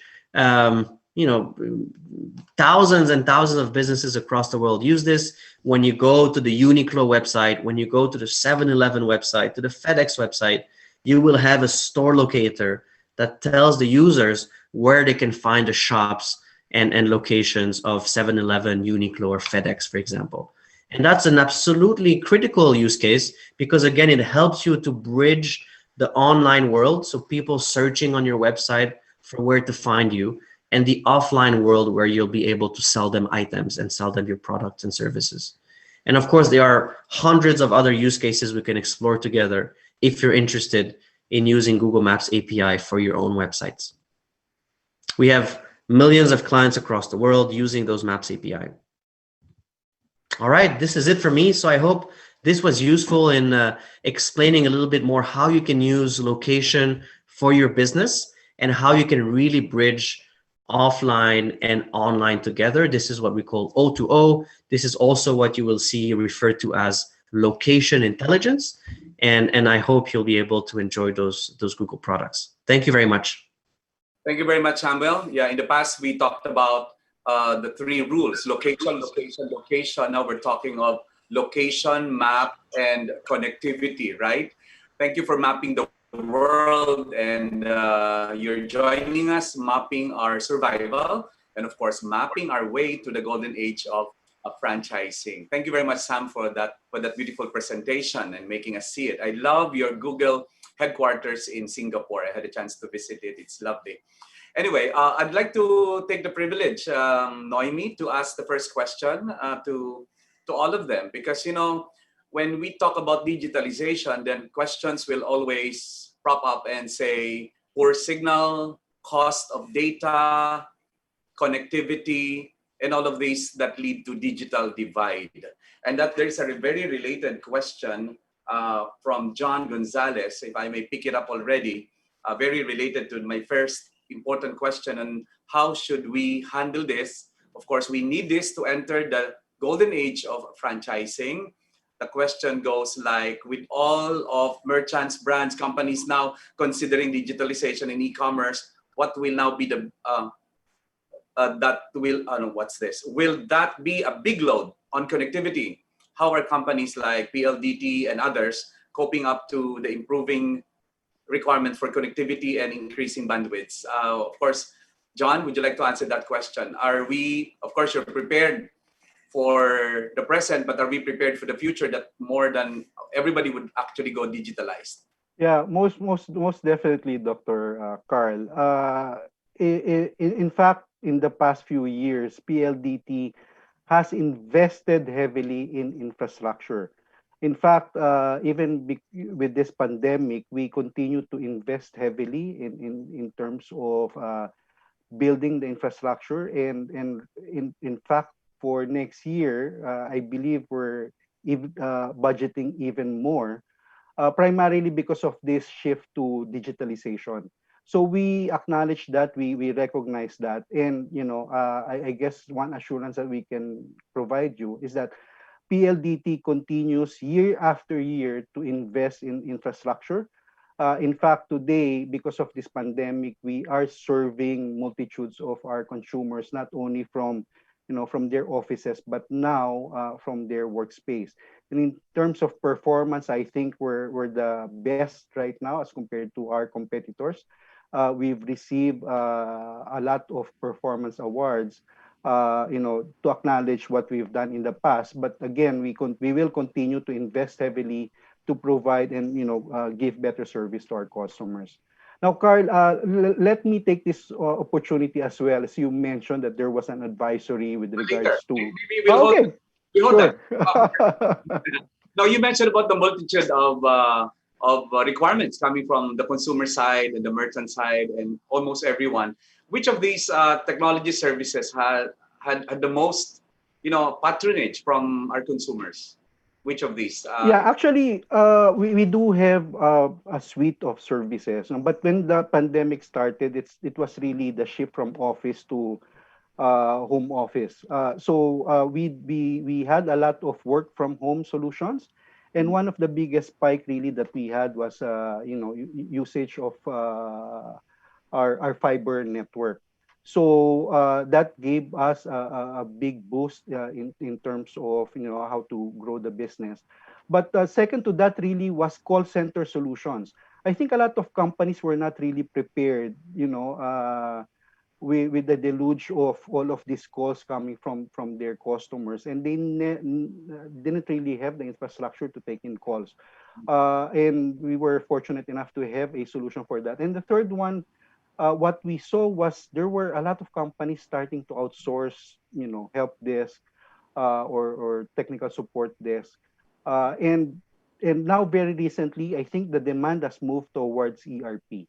thousands and thousands of businesses across the world use this. When you go to the Uniqlo website, when you go to the 7-Eleven website, to the FedEx website, you will have a store locator that tells the users where they can find the shops and locations of 7-Eleven, Uniqlo, or FedEx, for example. And that's an absolutely critical use case because, again, it helps you to bridge the online world, so people searching on your website for where to find you, and the offline world where you'll be able to sell them items and sell them your products and services. And of course, there are hundreds of other use cases we can explore together if you're interested in using Google Maps API for your own websites. We have millions of clients across the world using those Maps API. All right, this is it for me. So I hope this was useful in explaining a little bit more how you can use location for your business and how you can really bridge offline and online together. This is what we call O2O. This is also what you will see referred to as location intelligence. And I hope you'll be able to enjoy those Google products. Thank you very much. Thank you very much, Samuel. Yeah, in the past, we talked about the three rules: location, location, location. Now we're talking of location, map, and connectivity, right? Thank you for mapping the world, and you're joining us, mapping our survival, and of course, mapping our way to the golden age of franchising. Thank you very much, Sam, for that beautiful presentation and making us see it. I love your Google headquarters in Singapore. I had a chance to visit it. It's lovely. Anyway, I'd like to take the privilege, Noemi, to ask the first question to all of them, because when we talk about digitalization, then questions will always prop up and say poor signal, cost of data, connectivity, and all of these that lead to digital divide. And that there's a very related question from John Gonzalez, if I may pick it up already, very related to my first important question on how should we handle this. Of course, we need this to enter the golden age of franchising. The question goes like, with all of merchants, brands, companies now considering digitalization and e-commerce, what will now be the that will, what's this? Will that be a big load on connectivity? How are companies like PLDT and others coping up to the improving requirement for connectivity and increasing bandwidths? Of course, John, would you like to answer that question? Are we, of course, you're prepared for the present, but are we prepared for the future that more than everybody would actually go digitalized? Yeah, most definitely, Dr. Carl. In fact, in the past few years, PLDT has invested heavily in infrastructure. In fact, with this pandemic, we continue to invest heavily in terms of building the infrastructure. And in fact, for next year, I believe we're budgeting even more, primarily because of this shift to digitalization. So we acknowledge that, we recognize that, and I guess one assurance that we can provide you is that PLDT continues year after year to invest in infrastructure. In fact, today, because of this pandemic, we are serving multitudes of our consumers, not only from their offices, but now from their workspace. And in terms of performance, I think we're the best right now as compared to our competitors. We've received a lot of performance awards, to acknowledge what we've done in the past. But again, we will continue to invest heavily to provide and give better service to our customers. Now, Carl, let me take this opportunity as well, as you mentioned that there was an advisory with regards to. Maybe we'll okay, hold sure. that. Now, you mentioned about the multitude of requirements coming from the consumer side and the merchant side and almost everyone. Which of these technology services had the most, patronage from our consumers? Which of these? Yeah, actually, we do have a suite of services. But when the pandemic started, it was really the shift from office to home office. So we had a lot of work from home solutions, and one of the biggest spike really that we had was usage of our fiber network. So that gave us a big boost in terms of how to grow the business. But second to that really was call center solutions. I think a lot of companies were not really prepared, with the deluge of all of these calls coming from their customers, and they didn't really have the infrastructure to take in calls. And we were fortunate enough to have a solution for that. And the third one, what we saw was there were a lot of companies starting to outsource, help desk or technical support desk. And now very recently, I think the demand has moved towards ERP.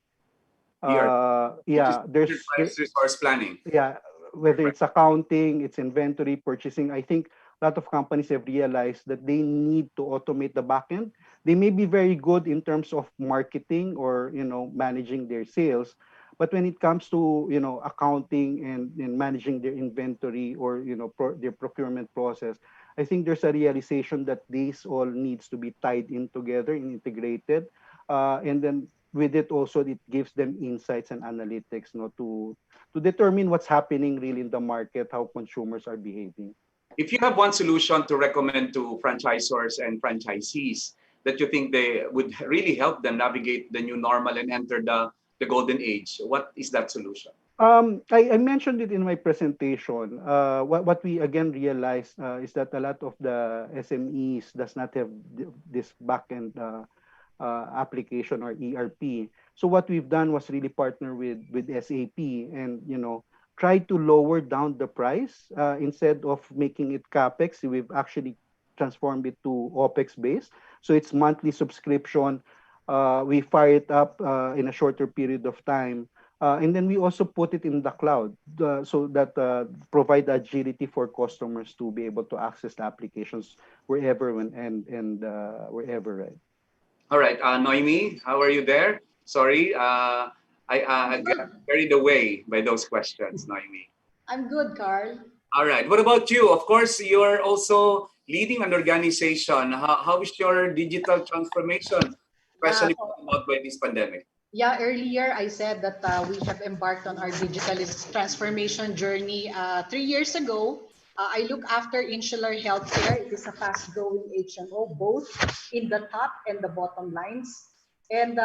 There's resource planning. Yeah, whether it's accounting, it's inventory, purchasing. I think a lot of companies have realized that they need to automate the backend. They may be very good in terms of marketing or managing their sales, but when it comes to accounting and managing their inventory or their procurement process, I think there's a realization that these all needs to be tied in together and integrated, and then with it also it gives them insights and analytics to determine what's happening really in the market, how consumers are behaving. If you have one solution to recommend to franchisors and franchisees that you think they would really help them navigate the new normal and enter the golden age, what is that solution? I mentioned it in my presentation. What we again realized is that a lot of the SMEs does not have this back-end application or ERP. So what we've done was really partner with SAP and try to lower down the price instead of making it capex. We've actually transformed it to OpEx based. So it's monthly subscription. We fire it up in a shorter period of time. And then we also put it in the cloud so that provide agility for customers to be able to access the applications wherever and wherever, right? All right, Noemi, how are you there? Sorry, I got carried away by those questions, Noemi. I'm good, Carl. All right, what about you? Of course, you're also leading an organization. How is your digital transformation, Yeah, especially brought about by this pandemic? yeah, earlier I said that we have embarked on our digital transformation journey 3 years ago. I look after Insular Healthcare. It is a fast-growing HMO, both in the top and the bottom lines. And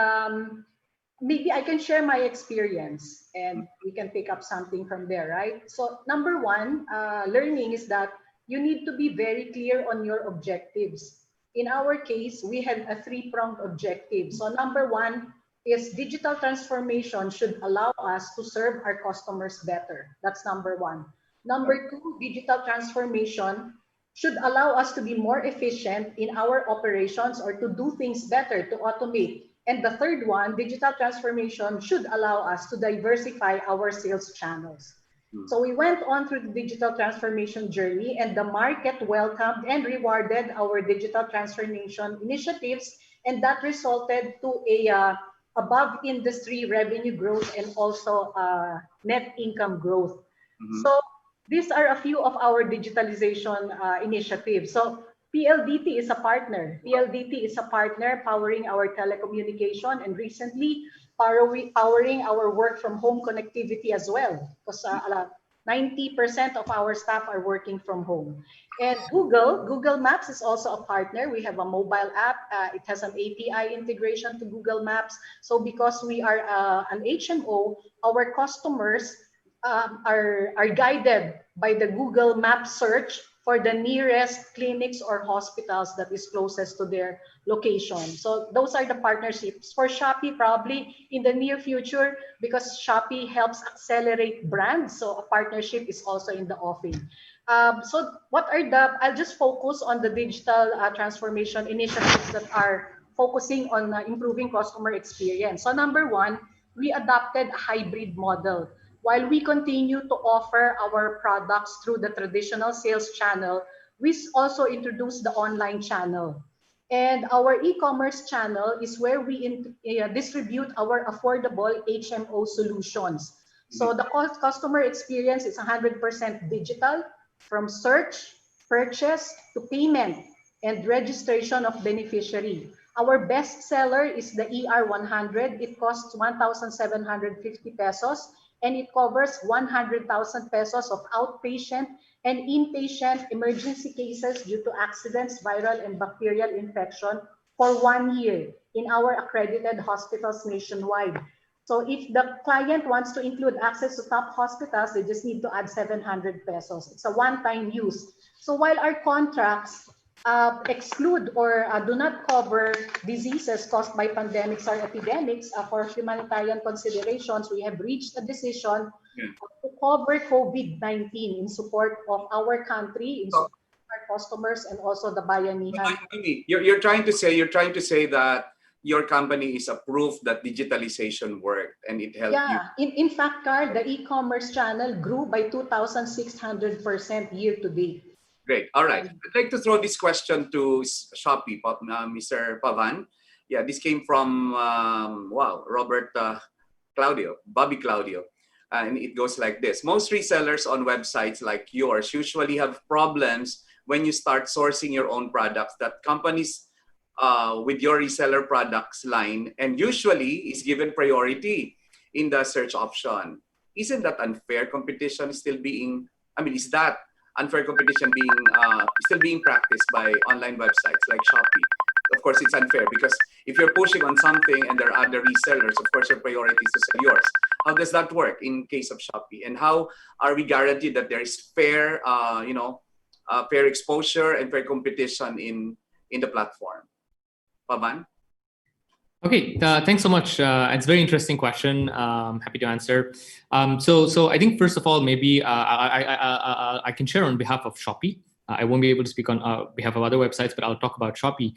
maybe I can share my experience and we can pick up something from there, right? So number one, learning is that you need to be very clear on your objectives. In our case, we had a three-pronged objective. So number one is digital transformation should allow us to serve our customers better. That's number one. Number two, digital transformation should allow us to be more efficient in our operations or to do things better, to automate. And the third one, digital transformation should allow us to diversify our sales channels. So we went on through the digital transformation journey and the market welcomed and rewarded our digital transformation initiatives, and that resulted to a above industry revenue growth and also net income growth. So these are a few of our digitalization initiatives. So PLDT is a partner. PLDT is a partner powering our telecommunication and recently powering our work from home connectivity as well, because 90% of our staff are working from home. And Google Maps is also a partner. We have a mobile app. It has an API integration to Google Maps. So because we are an HMO, our customers are guided by the Google Map search for the nearest clinics or hospitals that is closest to their location. So those are the partnerships. For Shopee, probably in the near future, because Shopee helps accelerate brands, so a partnership is also in the offing. So what are I'll just focus on the digital transformation initiatives that are focusing on improving customer experience. So number one, we adopted a hybrid model. While we continue to offer our products through the traditional sales channel, we also introduced the online channel. And our e-commerce channel is where we distribute our affordable HMO solutions. So the customer experience is 100% digital, from search, purchase, to payment, and registration of beneficiary. Our best seller is the ER100. It costs 1,750 pesos. And it covers 100,000 pesos of outpatient and inpatient emergency cases due to accidents, viral and bacterial infection for 1 year in our accredited hospitals nationwide. So if the client wants to include access to top hospitals, they just need to add 700 pesos. It's a one-time use. So while our contracts exclude or do not cover diseases caused by pandemics or epidemics, for humanitarian considerations, we have reached a decision to cover COVID-19 in support of our country, in support of our customers, and also the bayanihan. You're trying to say that your company is a proof that digitalization worked and it helped you. Yeah, in fact, Carl, the e-commerce channel grew by 2,600% year to date. Great. All right. I'd like to throw this question to Shopee, Mr. Pavan. Yeah, this came from, Robert Bobby Claudio. And it goes like this. Most resellers on websites like yours usually have problems when you start sourcing your own products that companies with your reseller products line and usually is given priority in the search option. Isn't that unfair competition is that unfair competition still being practiced by online websites like Shopee? Of course, it's unfair because if you're pushing on something and there are other resellers, of course, your priority is to sell yours. How does that work in case of Shopee? And how are we guaranteed that there is fair, fair exposure and fair competition in the platform? Pavan? Okay, thanks so much. It's a very interesting question. Happy to answer. So I think first of all, maybe I can share on behalf of Shopee. I won't be able to speak on behalf of other websites, but I'll talk about Shopee.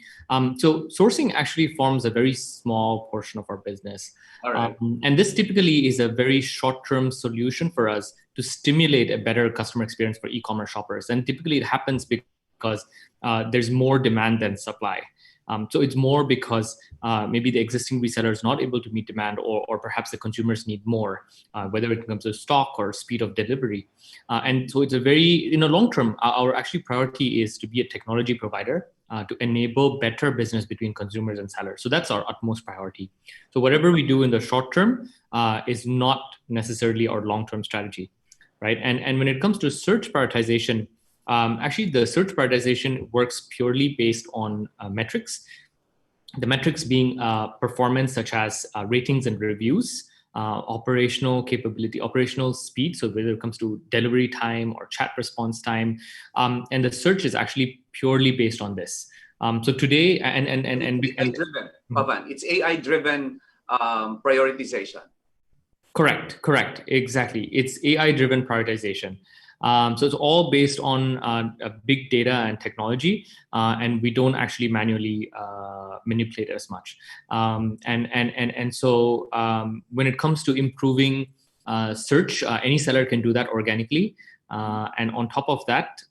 So sourcing actually forms a very small portion of our business. All right. And this typically is a very short-term solution for us to stimulate a better customer experience for e-commerce shoppers. And typically it happens because there's more demand than supply. So it's more because maybe the existing reseller is not able to meet demand, or perhaps the consumers need more, whether it comes to stock or speed of delivery. And so it's a very, in the long term, our actually priority is to be a technology provider to enable better business between consumers and sellers. So that's our utmost priority. So whatever we do in the short term is not necessarily our long-term strategy, right? And when it comes to search prioritization, actually, the search prioritization works purely based on metrics. The metrics being performance, such as ratings and reviews, operational capability, operational speed, so whether it comes to delivery time or chat response time, and the search is actually purely based on this. So today, and AI-driven, PAVAN. It's AI-driven prioritization. Correct, exactly. It's AI-driven prioritization. So it's all based on big data and technology, and we don't actually manually manipulate as much. And so when it comes to improving search, any seller can do that organically. And on top of that,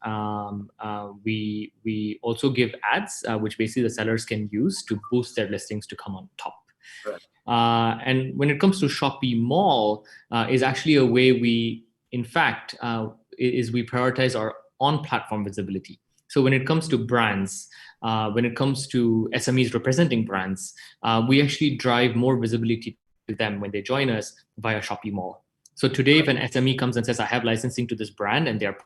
we also give ads, which basically the sellers can use to boost their listings to come on top. Right. And when it comes to Shopee Mall, is actually a way we, in fact, is we prioritize our on-platform visibility. So when it comes to brands, when it comes to SMEs representing brands, we actually drive more visibility to them when they join us via Shopee Mall. So today, if an SME comes and says, I have licensing to this brand and they're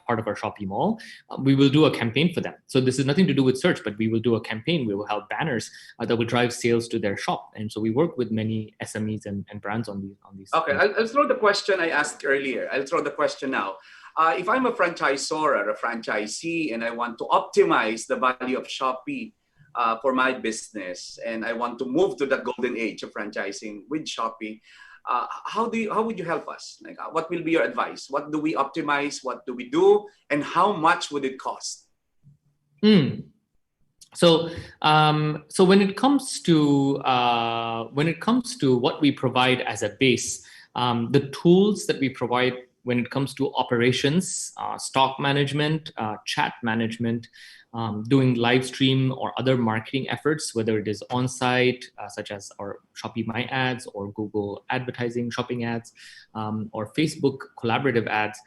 part of our Shopee Mall, we will do a campaign for them. So this is nothing to do with search, but we will do a campaign. We will have banners that will drive sales to their shop. And so we work with many SMEs and brands on these. Okay, I'll throw the question I asked earlier. I'll throw the question now. If I'm a franchisor or a franchisee and I want to optimize the value of Shopee for my business, and I want to move to the golden age of franchising with Shopee, how would you help us? Like, what will be your advice? What do we optimize? What do we do? And how much would it cost? So when it comes to what we provide as a base, the tools that we provide when it comes to operations, stock management, chat management, doing live stream or other marketing efforts, whether it is on-site, such as our Shopee My Ads or Google advertising, shopping ads, or Facebook collaborative ads,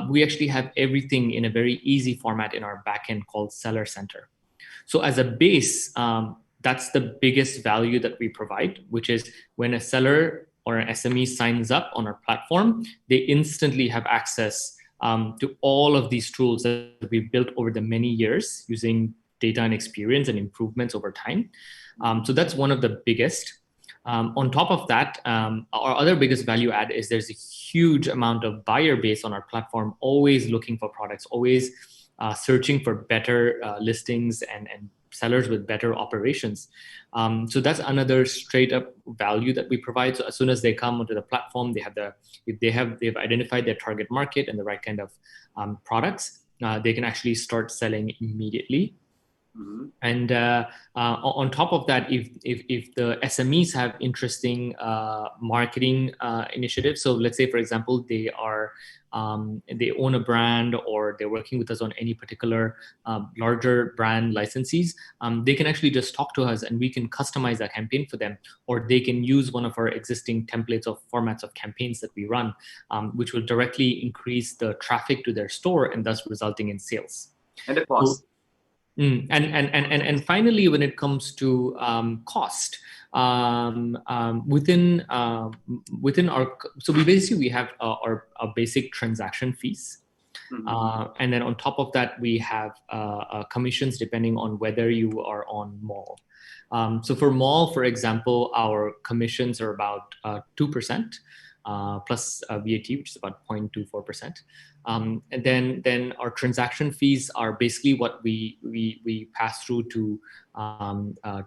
we actually have everything in a very easy format in our backend called Seller Center. So as a base, that's the biggest value that we provide, which is when a seller or an SME signs up on our platform, they instantly have access to all of these tools that we've built over the many years using data and experience and improvements over time. So that's one of the biggest. On top of that, our other biggest value add is there's a huge amount of buyer base on our platform, always looking for products, always searching for better listings and sellers with better operations. So that's another straight up value that we provide. So as soon as they come onto the platform, they've identified their target market and the right kind of products, they can actually start selling immediately. Mm-hmm. And on top of that, if the SMEs have interesting marketing initiatives, so let's say, for example, they own a brand or they're working with us on any particular larger brand licensees, they can actually just talk to us and we can customize that campaign for them, or they can use one of our existing templates of formats of campaigns that we run, which will directly increase the traffic to their store and thus resulting in sales. And the cost. And finally, when it comes to cost, within our, so we have our basic transaction fees, mm-hmm. And then on top of that we have commissions depending on whether you are on Mall. So for Mall, for example, our commissions are about 2%. plus VAT, which is about 0.24%. And then our transaction fees are basically what we pass through to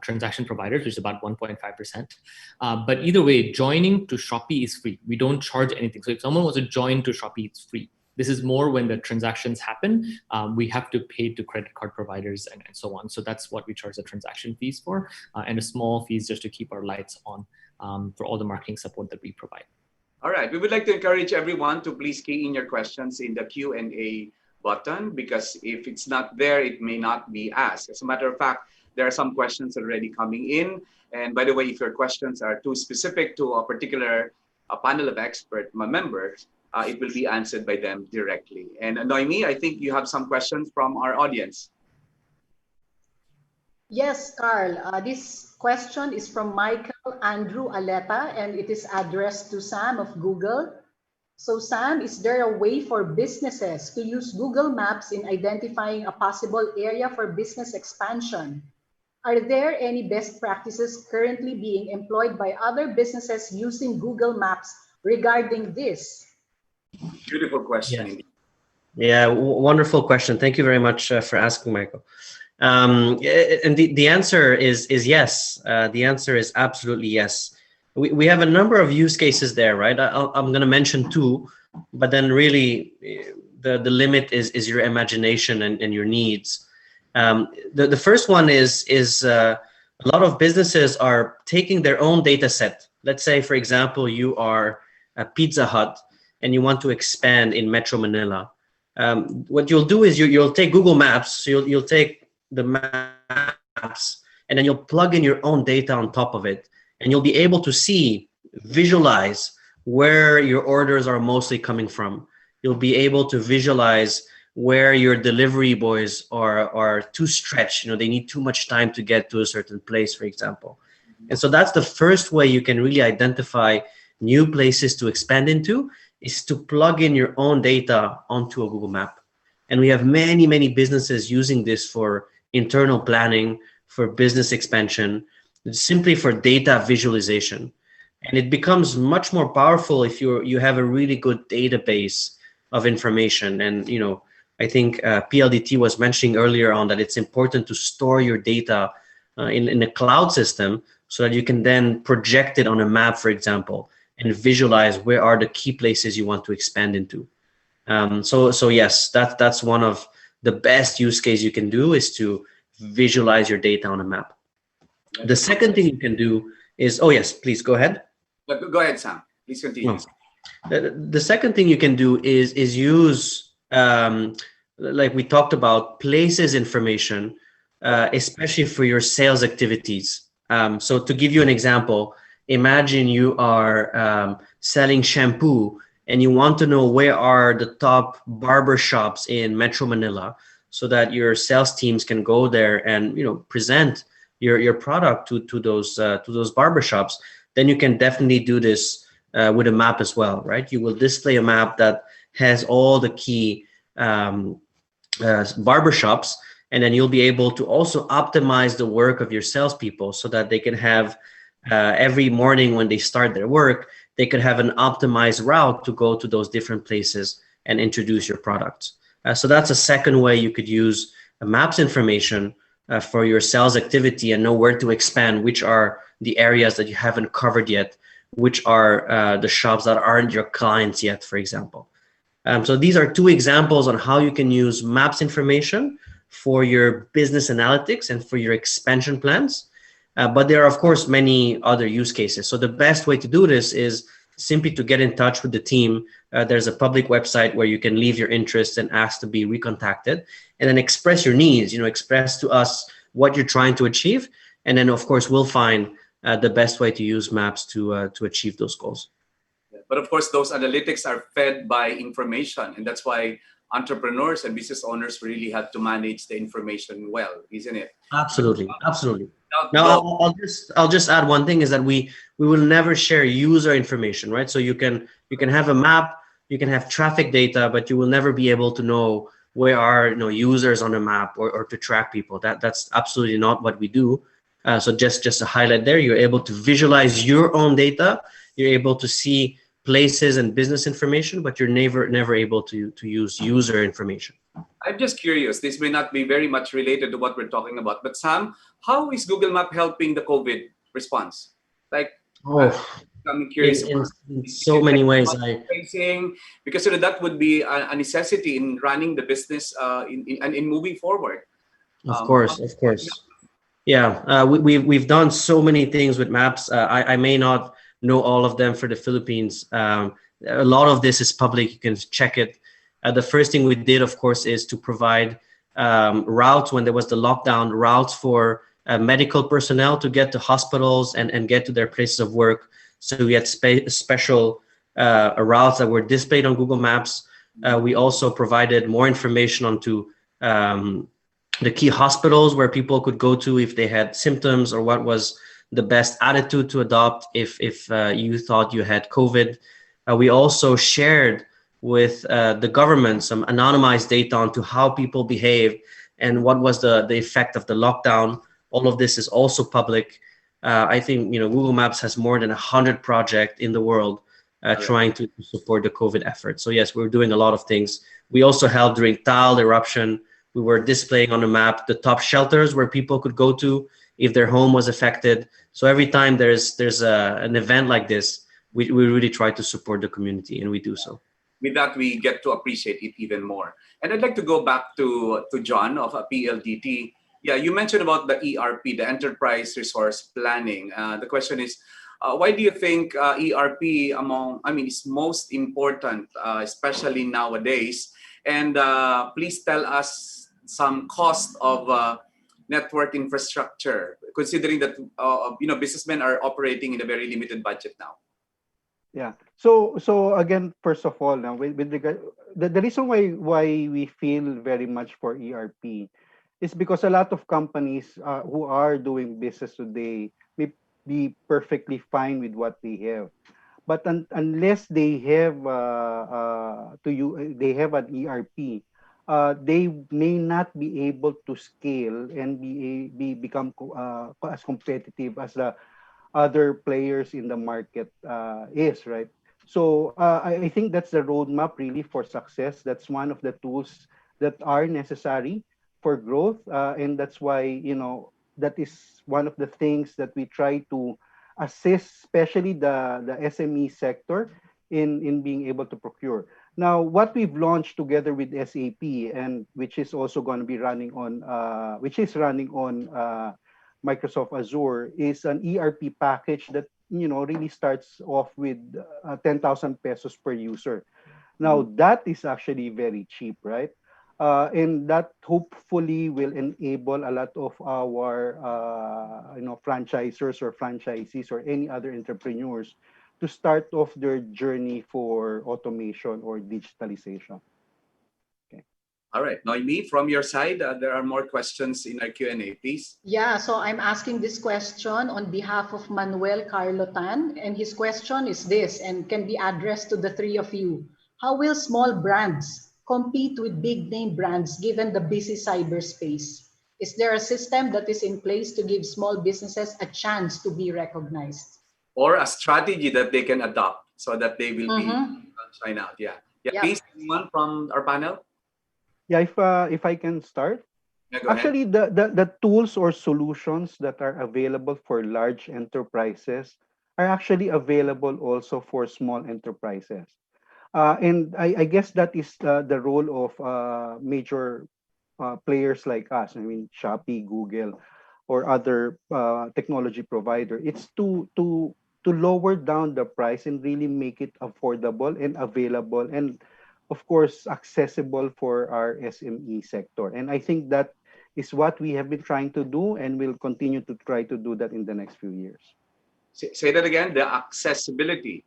transaction providers, which is about 1.5%. But either way, joining to Shopee is free. We don't charge anything. So if someone wants to join to Shopee, it's free. This is more when the transactions happen, we have to pay to credit card providers and so on. So that's what we charge the transaction fees for, and a small fees just to keep our lights on for all the marketing support that we provide. All right, we would like to encourage everyone to please key in your questions in the Q&A button, because if it's not there, it may not be asked. As a matter of fact, there are some questions already coming in. And by the way, if your questions are too specific to a particular panel of expert members, it will be answered by them directly. And Noemi, I think you have some questions from our audience. Yes, Carl. This question is from Michael Andrew Aleta, and it is addressed to Sam of Google. So Sam, is there a way for businesses to use Google Maps in identifying a possible area for business expansion? Are there any best practices currently being employed by other businesses using Google Maps regarding this? Beautiful question. Yeah, wonderful question. Thank you very much for asking, Michael. And the answer is yes. The answer is absolutely yes. We have a number of use cases there, right? I'm going to mention two, but then really the limit is your imagination and your needs. The first one is a lot of businesses are taking their own data set. Let's say, for example, you are a Pizza Hut and you want to expand in Metro Manila. What you'll do is you'll take Google Maps, so you'll take the maps, and then you'll plug in your own data on top of it, and you'll be able to visualize where your orders are mostly coming from. You'll be able to visualize where your delivery boys are too stretched. They need too much time to get to a certain place, for example. And so that's the first way you can really identify new places to expand into, is to plug in your own data onto a Google Map. And we have many, many businesses using this for internal planning, for business expansion, simply for data visualization. And it becomes much more powerful if you have a really good database of information. And I think PLDT was mentioning earlier on that it's important to store your data in a cloud system, so that you can then project it on a map, for example, and visualize where are the key places you want to expand into. So yes, that's one of the best use case you can do, is to visualize your data on a map. The second thing you can do is, oh yes, please go ahead. Go ahead, Sam. Please continue. The second thing you can do is use, like we talked about, places information, especially for your sales activities. So to give you an example, imagine you are selling shampoo and you want to know where are the top barber shops in Metro Manila, so that your sales teams can go there and present your product to those barber shops. Then you can definitely do this with a map as well, right? You will display a map that has all the key barber shops, and then you'll be able to also optimize the work of your salespeople, so that they can have every morning when they start their work, they could have an optimized route to go to those different places and introduce your products. So that's a second way you could use maps information for your sales activity and know where to expand, which are the areas that you haven't covered yet, which are the shops that aren't your clients yet, for example. So these are two examples on how you can use maps information for your business analytics and for your expansion plans. But there are, of course, many other use cases. So the best way to do this is simply to get in touch with the team. There's a public website where you can leave your interest and ask to be recontacted, and then express your needs, express to us what you're trying to achieve. And then, of course, we'll find the best way to use maps to achieve those goals. But of course, those analytics are fed by information, and that's why entrepreneurs and business owners really have to manage the information well, isn't it? Absolutely, absolutely. Now, I'll just add one thing, is that we will never share user information, right? So you can have a map, you can have traffic data, but you will never be able to know where are users on a map, or to track people. That's absolutely not what we do. So just to highlight there, you're able to visualize your own data. You're able to see places and business information, but you're never able to use user information. I'm just curious. This may not be very much related to what we're talking about, but Sam, how is Google Map helping the COVID response? Like, Oh, I'm curious. in so many ways. Facing, because that would be a necessity in running the business and in moving forward. Of course. Yeah, we've done so many things with maps. I may not know all of them for the Philippines. A lot of this is public. You can check it. The first thing we did, of course, is to provide routes when there was the lockdown, routes for medical personnel to get to hospitals and get to their places of work. So we had special routes that were displayed on Google Maps. We also provided more information onto the key hospitals where people could go to if they had symptoms, or what was the best attitude to adopt if you thought you had COVID. We also shared with the government some anonymized data onto how people behave and what was the effect of the lockdown. All of this is also public. I think Google Maps has more than 100 projects in the world trying to support the COVID effort. So yes, we're doing a lot of things. We also helped during TAL eruption. We were displaying on the map the top shelters where people could go to if their home was affected. So every time there's an event like this, we really try to support the community, and we do so. With that, we get to appreciate it even more. And I'd like to go back to John of PLDT. Yeah, you mentioned about the ERP, the Enterprise Resource Planning. The question is, why do you think ERP is most important, especially nowadays? And please tell us some cost of network infrastructure, considering that businessmen are operating in a very limited budget now. Yeah. So again, first of all, now with regard, the reason why we feel very much for ERP is because a lot of companies who are doing business today may be perfectly fine with what they have, but unless they have they have an ERP, they may not be able to scale and become as competitive as the other players in the market is, right? So I think that's the roadmap really for success. That's one of the tools that are necessary for growth, and that's why that is one of the things that we try to assist, especially the SME sector in being able to procure. Now, what we've launched together with SAP, and which is also going to be running on Microsoft Azure, is an ERP package that really starts off with 10,000 pesos per user. Now that is actually very cheap, right? And that hopefully will enable a lot of our franchisors or franchisees or any other entrepreneurs to start off their journey for automation or digitalization. All right, Noemi, from your side, there are more questions in our Q&A, please. Yeah, so I'm asking this question on behalf of Manuel Carlotan, and his question is this, and can be addressed to the three of you. How will small brands compete with big name brands given the busy cyberspace? Is there a system that is in place to give small businesses a chance to be recognized? Or a strategy that they can adopt so that they will be shine out? Yeah. Please, anyone from our panel? Yeah, if I can start. Yeah, go Actually, the tools or solutions that are available for large enterprises are actually available also for small enterprises. And I guess that is the role of major players like us. I mean, Shopee, Google, or other technology provider. It's to lower down the price and really make it affordable and available and of course, accessible for our SME sector. And I think that is what we have been trying to do and will continue to try to do that in the next few years. Say that again, the accessibility.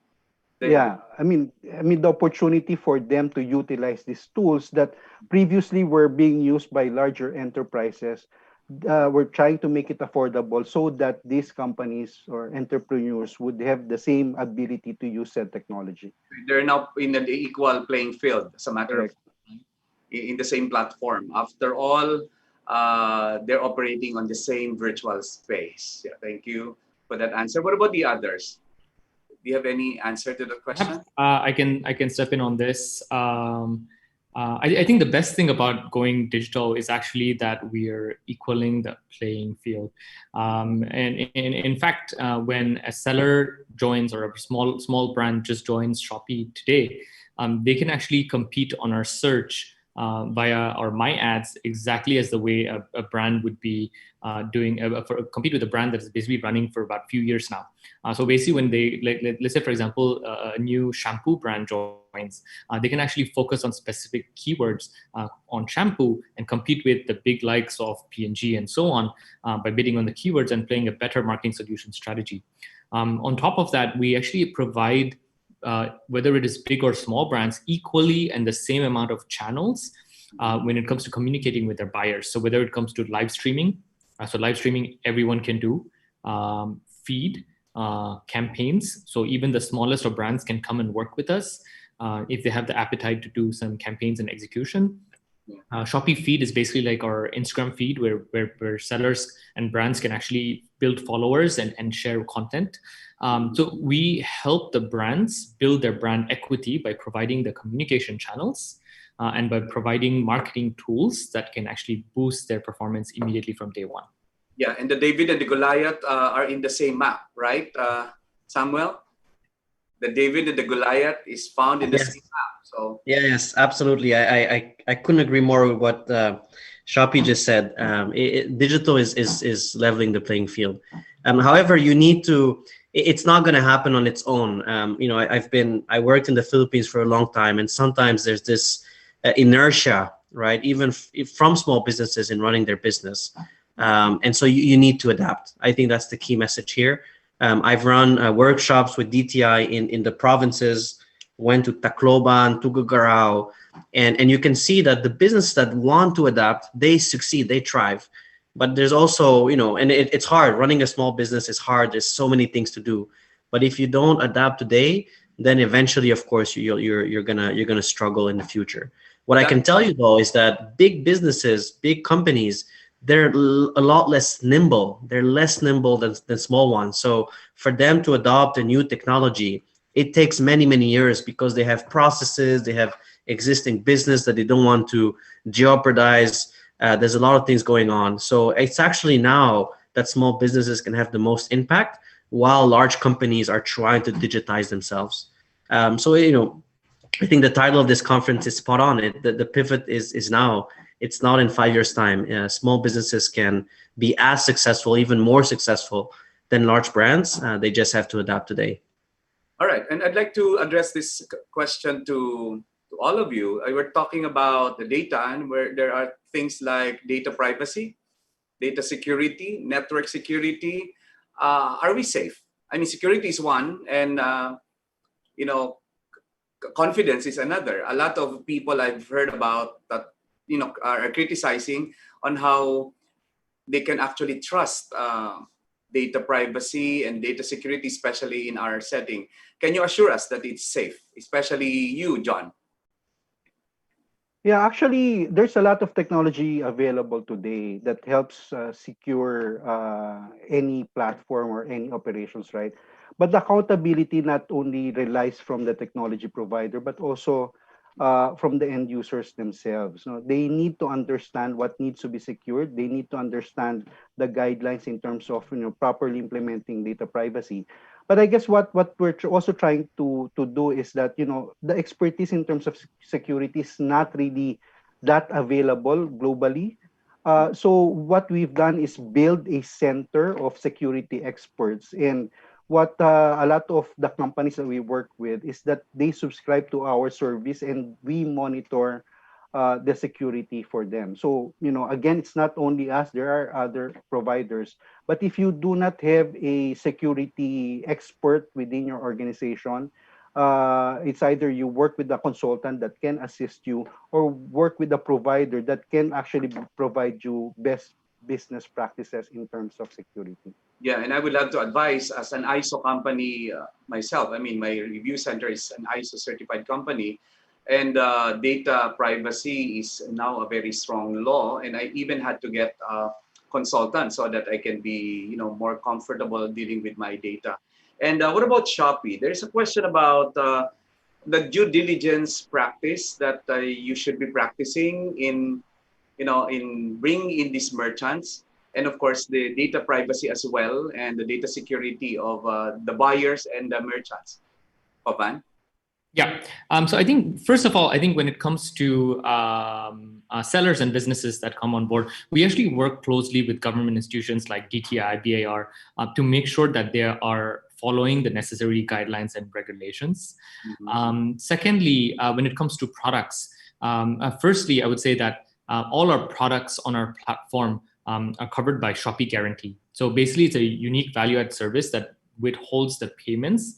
Yeah, I mean the opportunity for them to utilize these tools that previously were being used by larger enterprises. We're trying to make it affordable so that these companies or entrepreneurs would have the same ability to use said technology. They're now in an equal playing field, as a matter of in the same platform. After all, they're operating on the same virtual space. Yeah, thank you for that answer. What about the others? you have any answer to the question? I can step in on this. I think the best thing about going digital is actually that we are equaling the playing field. And in fact, when a seller joins or a small brand just joins Shopee today, they can actually compete on our search via our My Ads exactly as the way a brand would be compete with a brand that is basically running for about a few years now. So basically, when they let's say, for example, a new shampoo brand joins, they can actually focus on specific keywords on shampoo and compete with the big likes of P&G and so on by bidding on the keywords and playing a better marketing solution strategy. On top of that, we actually provide whether it is big or small brands equally and the same amount of channels when it comes to communicating with their buyers. So whether it comes to live streaming, so live streaming everyone can do, feed, campaigns. So even the smallest of brands can come and work with us if they have the appetite to do some campaigns and execution. Shopee feed is basically like our Instagram feed where sellers and brands can actually build followers and share content. So we help the brands build their brand equity by providing the communication channels and by providing marketing tools that can actually boost their performance immediately from day one. Yeah, and the David and the Goliath are in the same map, right, Samuel? The David and the Goliath is found in the same map. So yes, absolutely. I couldn't agree more with what Shopee just said. Digital is leveling the playing field. However, you need to. It's not going to happen on its own. I worked in the Philippines for a long time, and sometimes there's this inertia, right? Even from small businesses in running their business. And so you need to adapt. I think that's the key message here. I've run workshops with DTI in the provinces, went to Tacloban, Tuguegarao, and you can see that the businesses that want to adapt, they succeed, they thrive. But there's also, and it's hard. Running a small business is hard. There's so many things to do. But if you don't adapt today, then eventually, of course, you're gonna struggle in the future. What I can tell you though is that big businesses, big companies, they're a lot less nimble. They're less nimble than small ones. So for them to adopt a new technology, it takes many, many years because they have processes, they have existing business that they don't want to jeopardize. There's a lot of things going on. So it's actually now that small businesses can have the most impact while large companies are trying to digitize themselves. So, I think the title of this conference is spot on. The pivot is now. It's not in 5 years' time. Small businesses can be as successful, even more successful than large brands. They just have to adapt today. All right, and I'd like to address this question to all of you. We're talking about the data, and where there are things like data privacy, data security, network security. Are we safe? I mean, security is one, and confidence is another. A lot of people I've heard about that are criticizing on how they can actually trust data privacy and data security, especially in our setting. Can you assure us that it's safe, especially you, John? Yeah, actually, there's a lot of technology available today that helps secure any platform or any operations, right? But the accountability not only relies from the technology provider, but also from the end users themselves. They need to understand what needs to be secured. They need to understand the guidelines in terms of properly implementing data privacy. But I guess what we're also trying to do is that the expertise in terms of security is not really that available globally. So what we've done is build a center of security experts. And what a lot of the companies that we work with is that they subscribe to our service and we monitor the security for them. So, again, it's not only us, there are other providers. But if you do not have a security expert within your organization, it's either you work with a consultant that can assist you or work with a provider that can actually provide you best business practices in terms of security. Yeah, and I would love to advise as an ISO company myself. I mean, my review center is an ISO certified company, and data privacy is now a very strong law. And I even had to get a consultant so that I can be, more comfortable dealing with my data. And what about Shopee? There's a question about the due diligence practice that you should be practicing in, in bringing in these merchants, and of course the data privacy as well, and the data security of the buyers and the merchants. Pavan? Yeah. So I think, first of all, I think when it comes to sellers and businesses that come on board, we actually work closely with government institutions like DTI, BAR, to make sure that they are following the necessary guidelines and regulations. Secondly, when it comes to products, firstly, I would say that all our products on our platform are covered by Shopee Guarantee. So basically, it's a unique value-add service that withholds the payments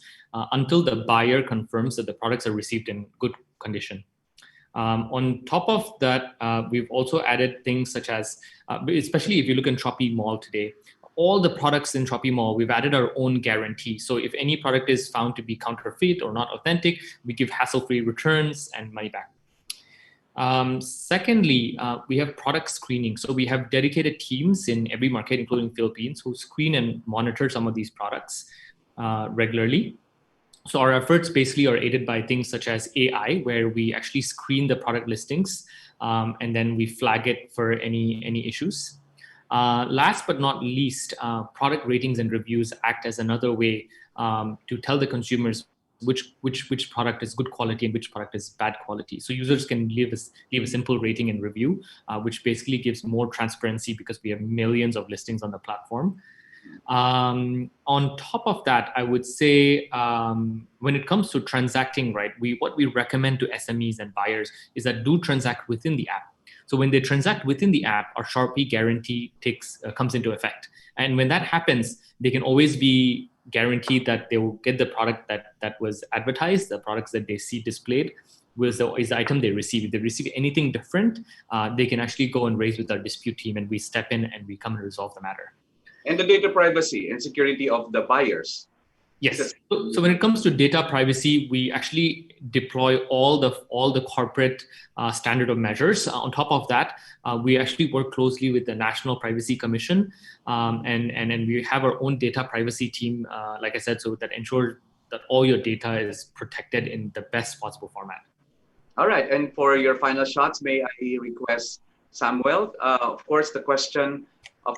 until the buyer confirms that the products are received in good condition. On top of that, we've also added things such as, especially if you look in Shopee Mall today, all the products in Shopee Mall, we've added our own guarantee. So if any product is found to be counterfeit or not authentic, we give hassle-free returns and money back. Secondly, we have product screening. So we have dedicated teams in every market, including Philippines, who screen and monitor some of these products regularly. So our efforts basically are aided by things such as AI, where we actually screen the product listings and then we flag it for any issues. Last but not least, product ratings and reviews act as another way to tell the consumers which product is good quality and which product is bad quality. So users can leave a simple rating and review, which basically gives more transparency because we have millions of listings on the platform. On top of that, I would say when it comes to transacting, right, what we recommend to SMEs and buyers is that do transact within the app. So when they transact within the app, our Shopee guarantee comes into effect. And when that happens, they can always be guaranteed that they will get the product that was advertised, the products that they see displayed is the item they receive. If they receive anything different, they can actually go and raise with our dispute team, and we step in and we come and resolve the matter. And the data privacy and security of the buyers. Yes. So when it comes to data privacy, we actually deploy all the corporate standard of measures. On top of that, we actually work closely with the National Privacy Commission, and we have our own data privacy team, like I said, so that ensures that all your data is protected in the best possible format. All right. And for your final shots, may I request Samuel? Of course, the question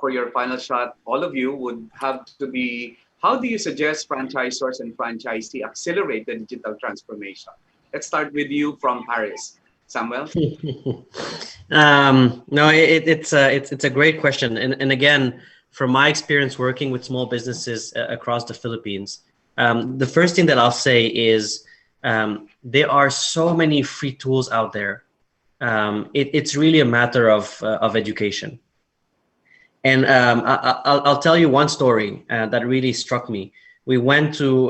for your final shot, all of you would have to be, how do you suggest franchisors and franchisee accelerate the digital transformation? Let's start with you from Paris. Samuel? No, it's a great question. And again, from my experience working with small businesses across the Philippines, the first thing that I'll say is there are so many free tools out there. It's really a matter of education. And I'll tell you one story that really struck me. We went to,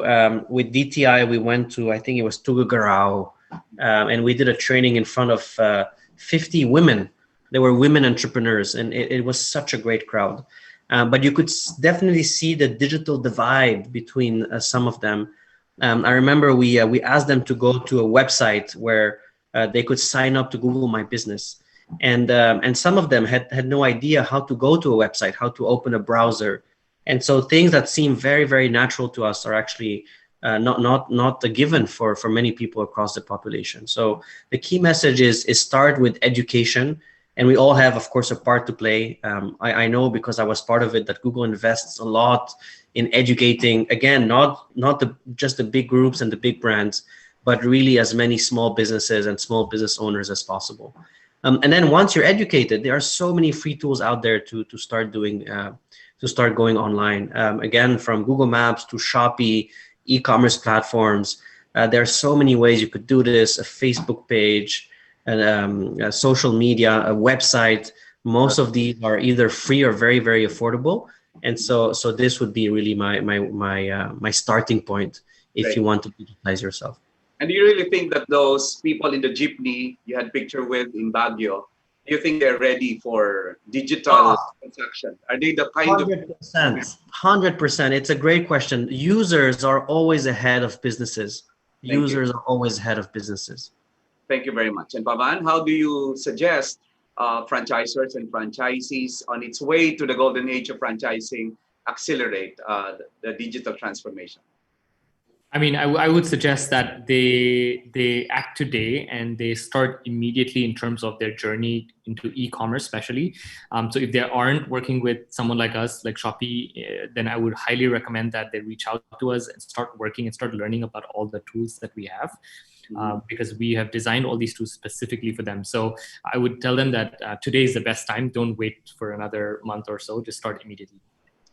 with DTI, we went to, I think it was Tuguegarao, and we did a training in front of 50 women. They were women entrepreneurs, and it was such a great crowd. But you could definitely see the digital divide between some of them. I remember we asked them to go to a website where they could sign up to Google My Business. And some of them had no idea how to go to a website, how to open a browser. And so things that seem very, very natural to us are actually not a given for many people across the population. So the key message is start with education. And we all have, of course, a part to play. I know because I was part of it that Google invests a lot in educating, again, not just the big groups and the big brands, but really as many small businesses and small business owners as possible. And then once you're educated, there are so many free tools out there to start doing, to start going online. Again, from Google Maps to Shopee, e-commerce platforms. There are so many ways you could do this, a Facebook page, and social media, a website. Most of these are either free or very, very affordable. And so this would be really my starting point if you want to digitize yourself. And do you really think that those people in the jeepney you had picture with in Baguio, do you think they're ready for digital transaction? Are they the kind 100%, 100%. It's a great question. Users are always ahead of businesses. Users are always ahead of businesses. Thank you very much. And Pavan, how do you suggest franchisors and franchisees on its way to the golden age of franchising accelerate the digital transformation? I mean, I would suggest that they act today and they start immediately in terms of their journey into e-commerce, especially. So if they aren't working with someone like us, like Shopee, then I would highly recommend that they reach out to us and start working and start learning about all the tools that we have. Because we have designed all these tools specifically for them. So I would tell them that today is the best time. Don't wait for another month or so. Just start immediately.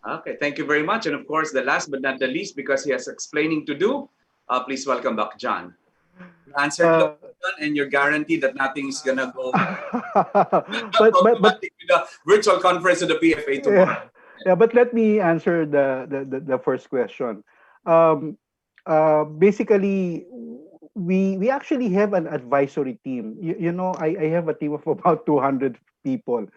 Okay, thank you very much. And of course, the last but not the least, because he has explaining to do, please welcome back John. You answered the question and you're guaranteed that nothing is going to go but with the virtual conference of the PFA tomorrow. yeah, but let me answer the first question. Basically, we actually have an advisory team. You know, I have a team of about 200 people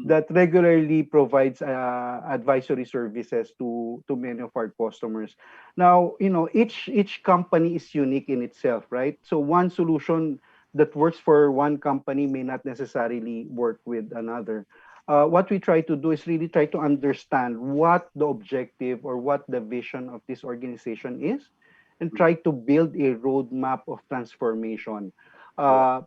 that regularly provides advisory services to many of our customers. Now, you know, each company is unique in itself, right? So one solution that works for one company may not necessarily work with another. What we try to do is really try to understand what the objective or what the vision of this organization is, and try to build a roadmap of transformation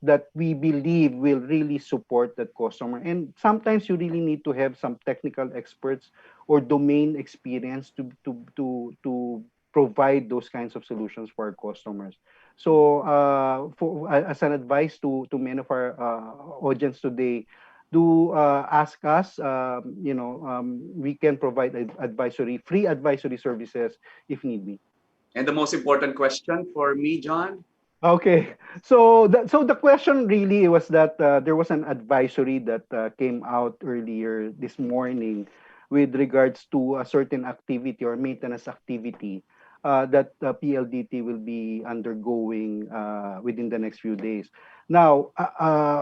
that we believe will really support that customer. And sometimes you really need to have some technical experts or domain experience to provide those kinds of solutions for our customers. So as an advice to many of our audience today, do ask us. We can provide free advisory services if need be. And the most important question for me, John? Okay, so the question really was that there was an advisory that came out earlier this morning with regards to a certain activity or maintenance activity that PLDT will be undergoing within the next few days. Now,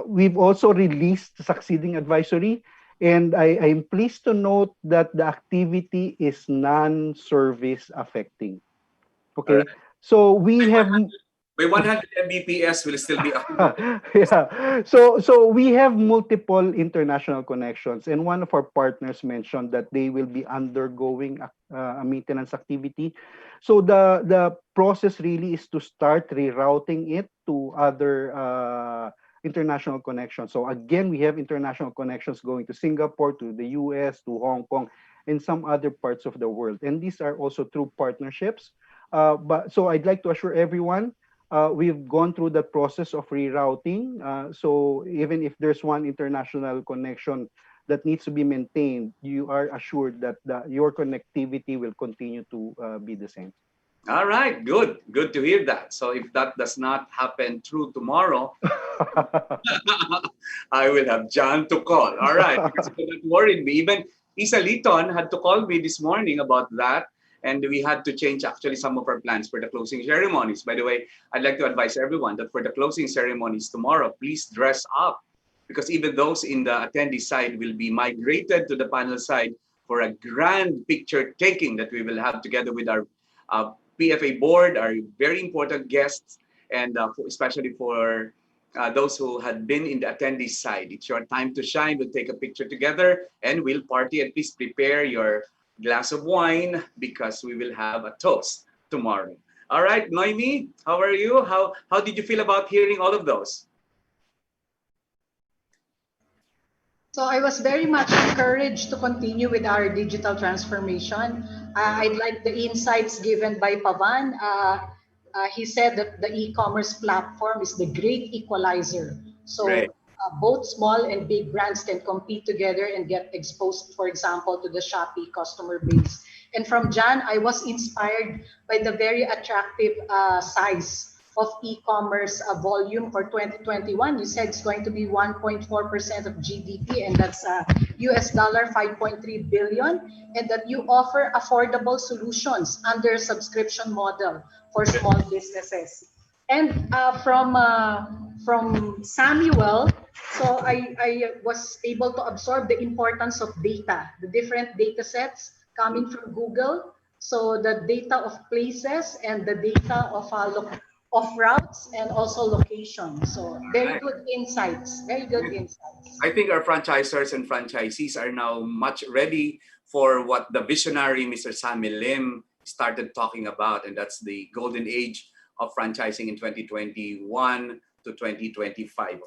we've also released the succeeding advisory, and I'm pleased to note that the activity is non-service affecting. Okay, Right. so we have. By 100 Mbps will still be up. Yeah. So we have multiple international connections, and one of our partners mentioned that they will be undergoing a maintenance activity. So the process really is to start rerouting it to other international connections. So again, we have international connections going to Singapore, to the US, to Hong Kong, and some other parts of the world. And these are also through partnerships. But so I'd like to assure everyone, we've gone through the process of rerouting. So even if there's one international connection that needs to be maintained, you are assured that your connectivity will continue to be the same. All right, good to hear that. So if that does not happen through tomorrow, I will have John to call. All right, because that worried me. Even Isa Liton had to call me this morning about that. And we had to change actually some of our plans for the closing ceremonies. By the way, I'd like to advise everyone that for the closing ceremonies tomorrow, please dress up, because even those in the attendee side will be migrated to the panel side for a grand picture taking that we will have together with our PFA board, our very important guests, and especially for those who had been in the attendee side. It's your time to shine. We'll take a picture together and we'll party. And please prepare your glass of wine because we will have a toast tomorrow. All right, Noemi, how are you? How did you feel about hearing all of those? So I was very much encouraged to continue with our digital transformation. I'd like the insights given by PAVAN. He said that the e-commerce platform is the great equalizer. So both small and big brands can compete together and get exposed, for example, to the Shopee customer base. And from John, I was inspired by the very attractive size of e-commerce volume for 2021. You said it's going to be 1.4% of GDP, and that's US dollar 5.3 billion, and that you offer affordable solutions under subscription model for small businesses. And from Samuel, so I was able to absorb the importance of data, the different data sets coming from Google. So the data of places and the data of routes and also location. So very good insights, very good insights. I think our franchisors and franchisees are now much ready for what the visionary Mr. Sammy Lim started talking about, and that's the golden age of franchising in 2021 to 2025.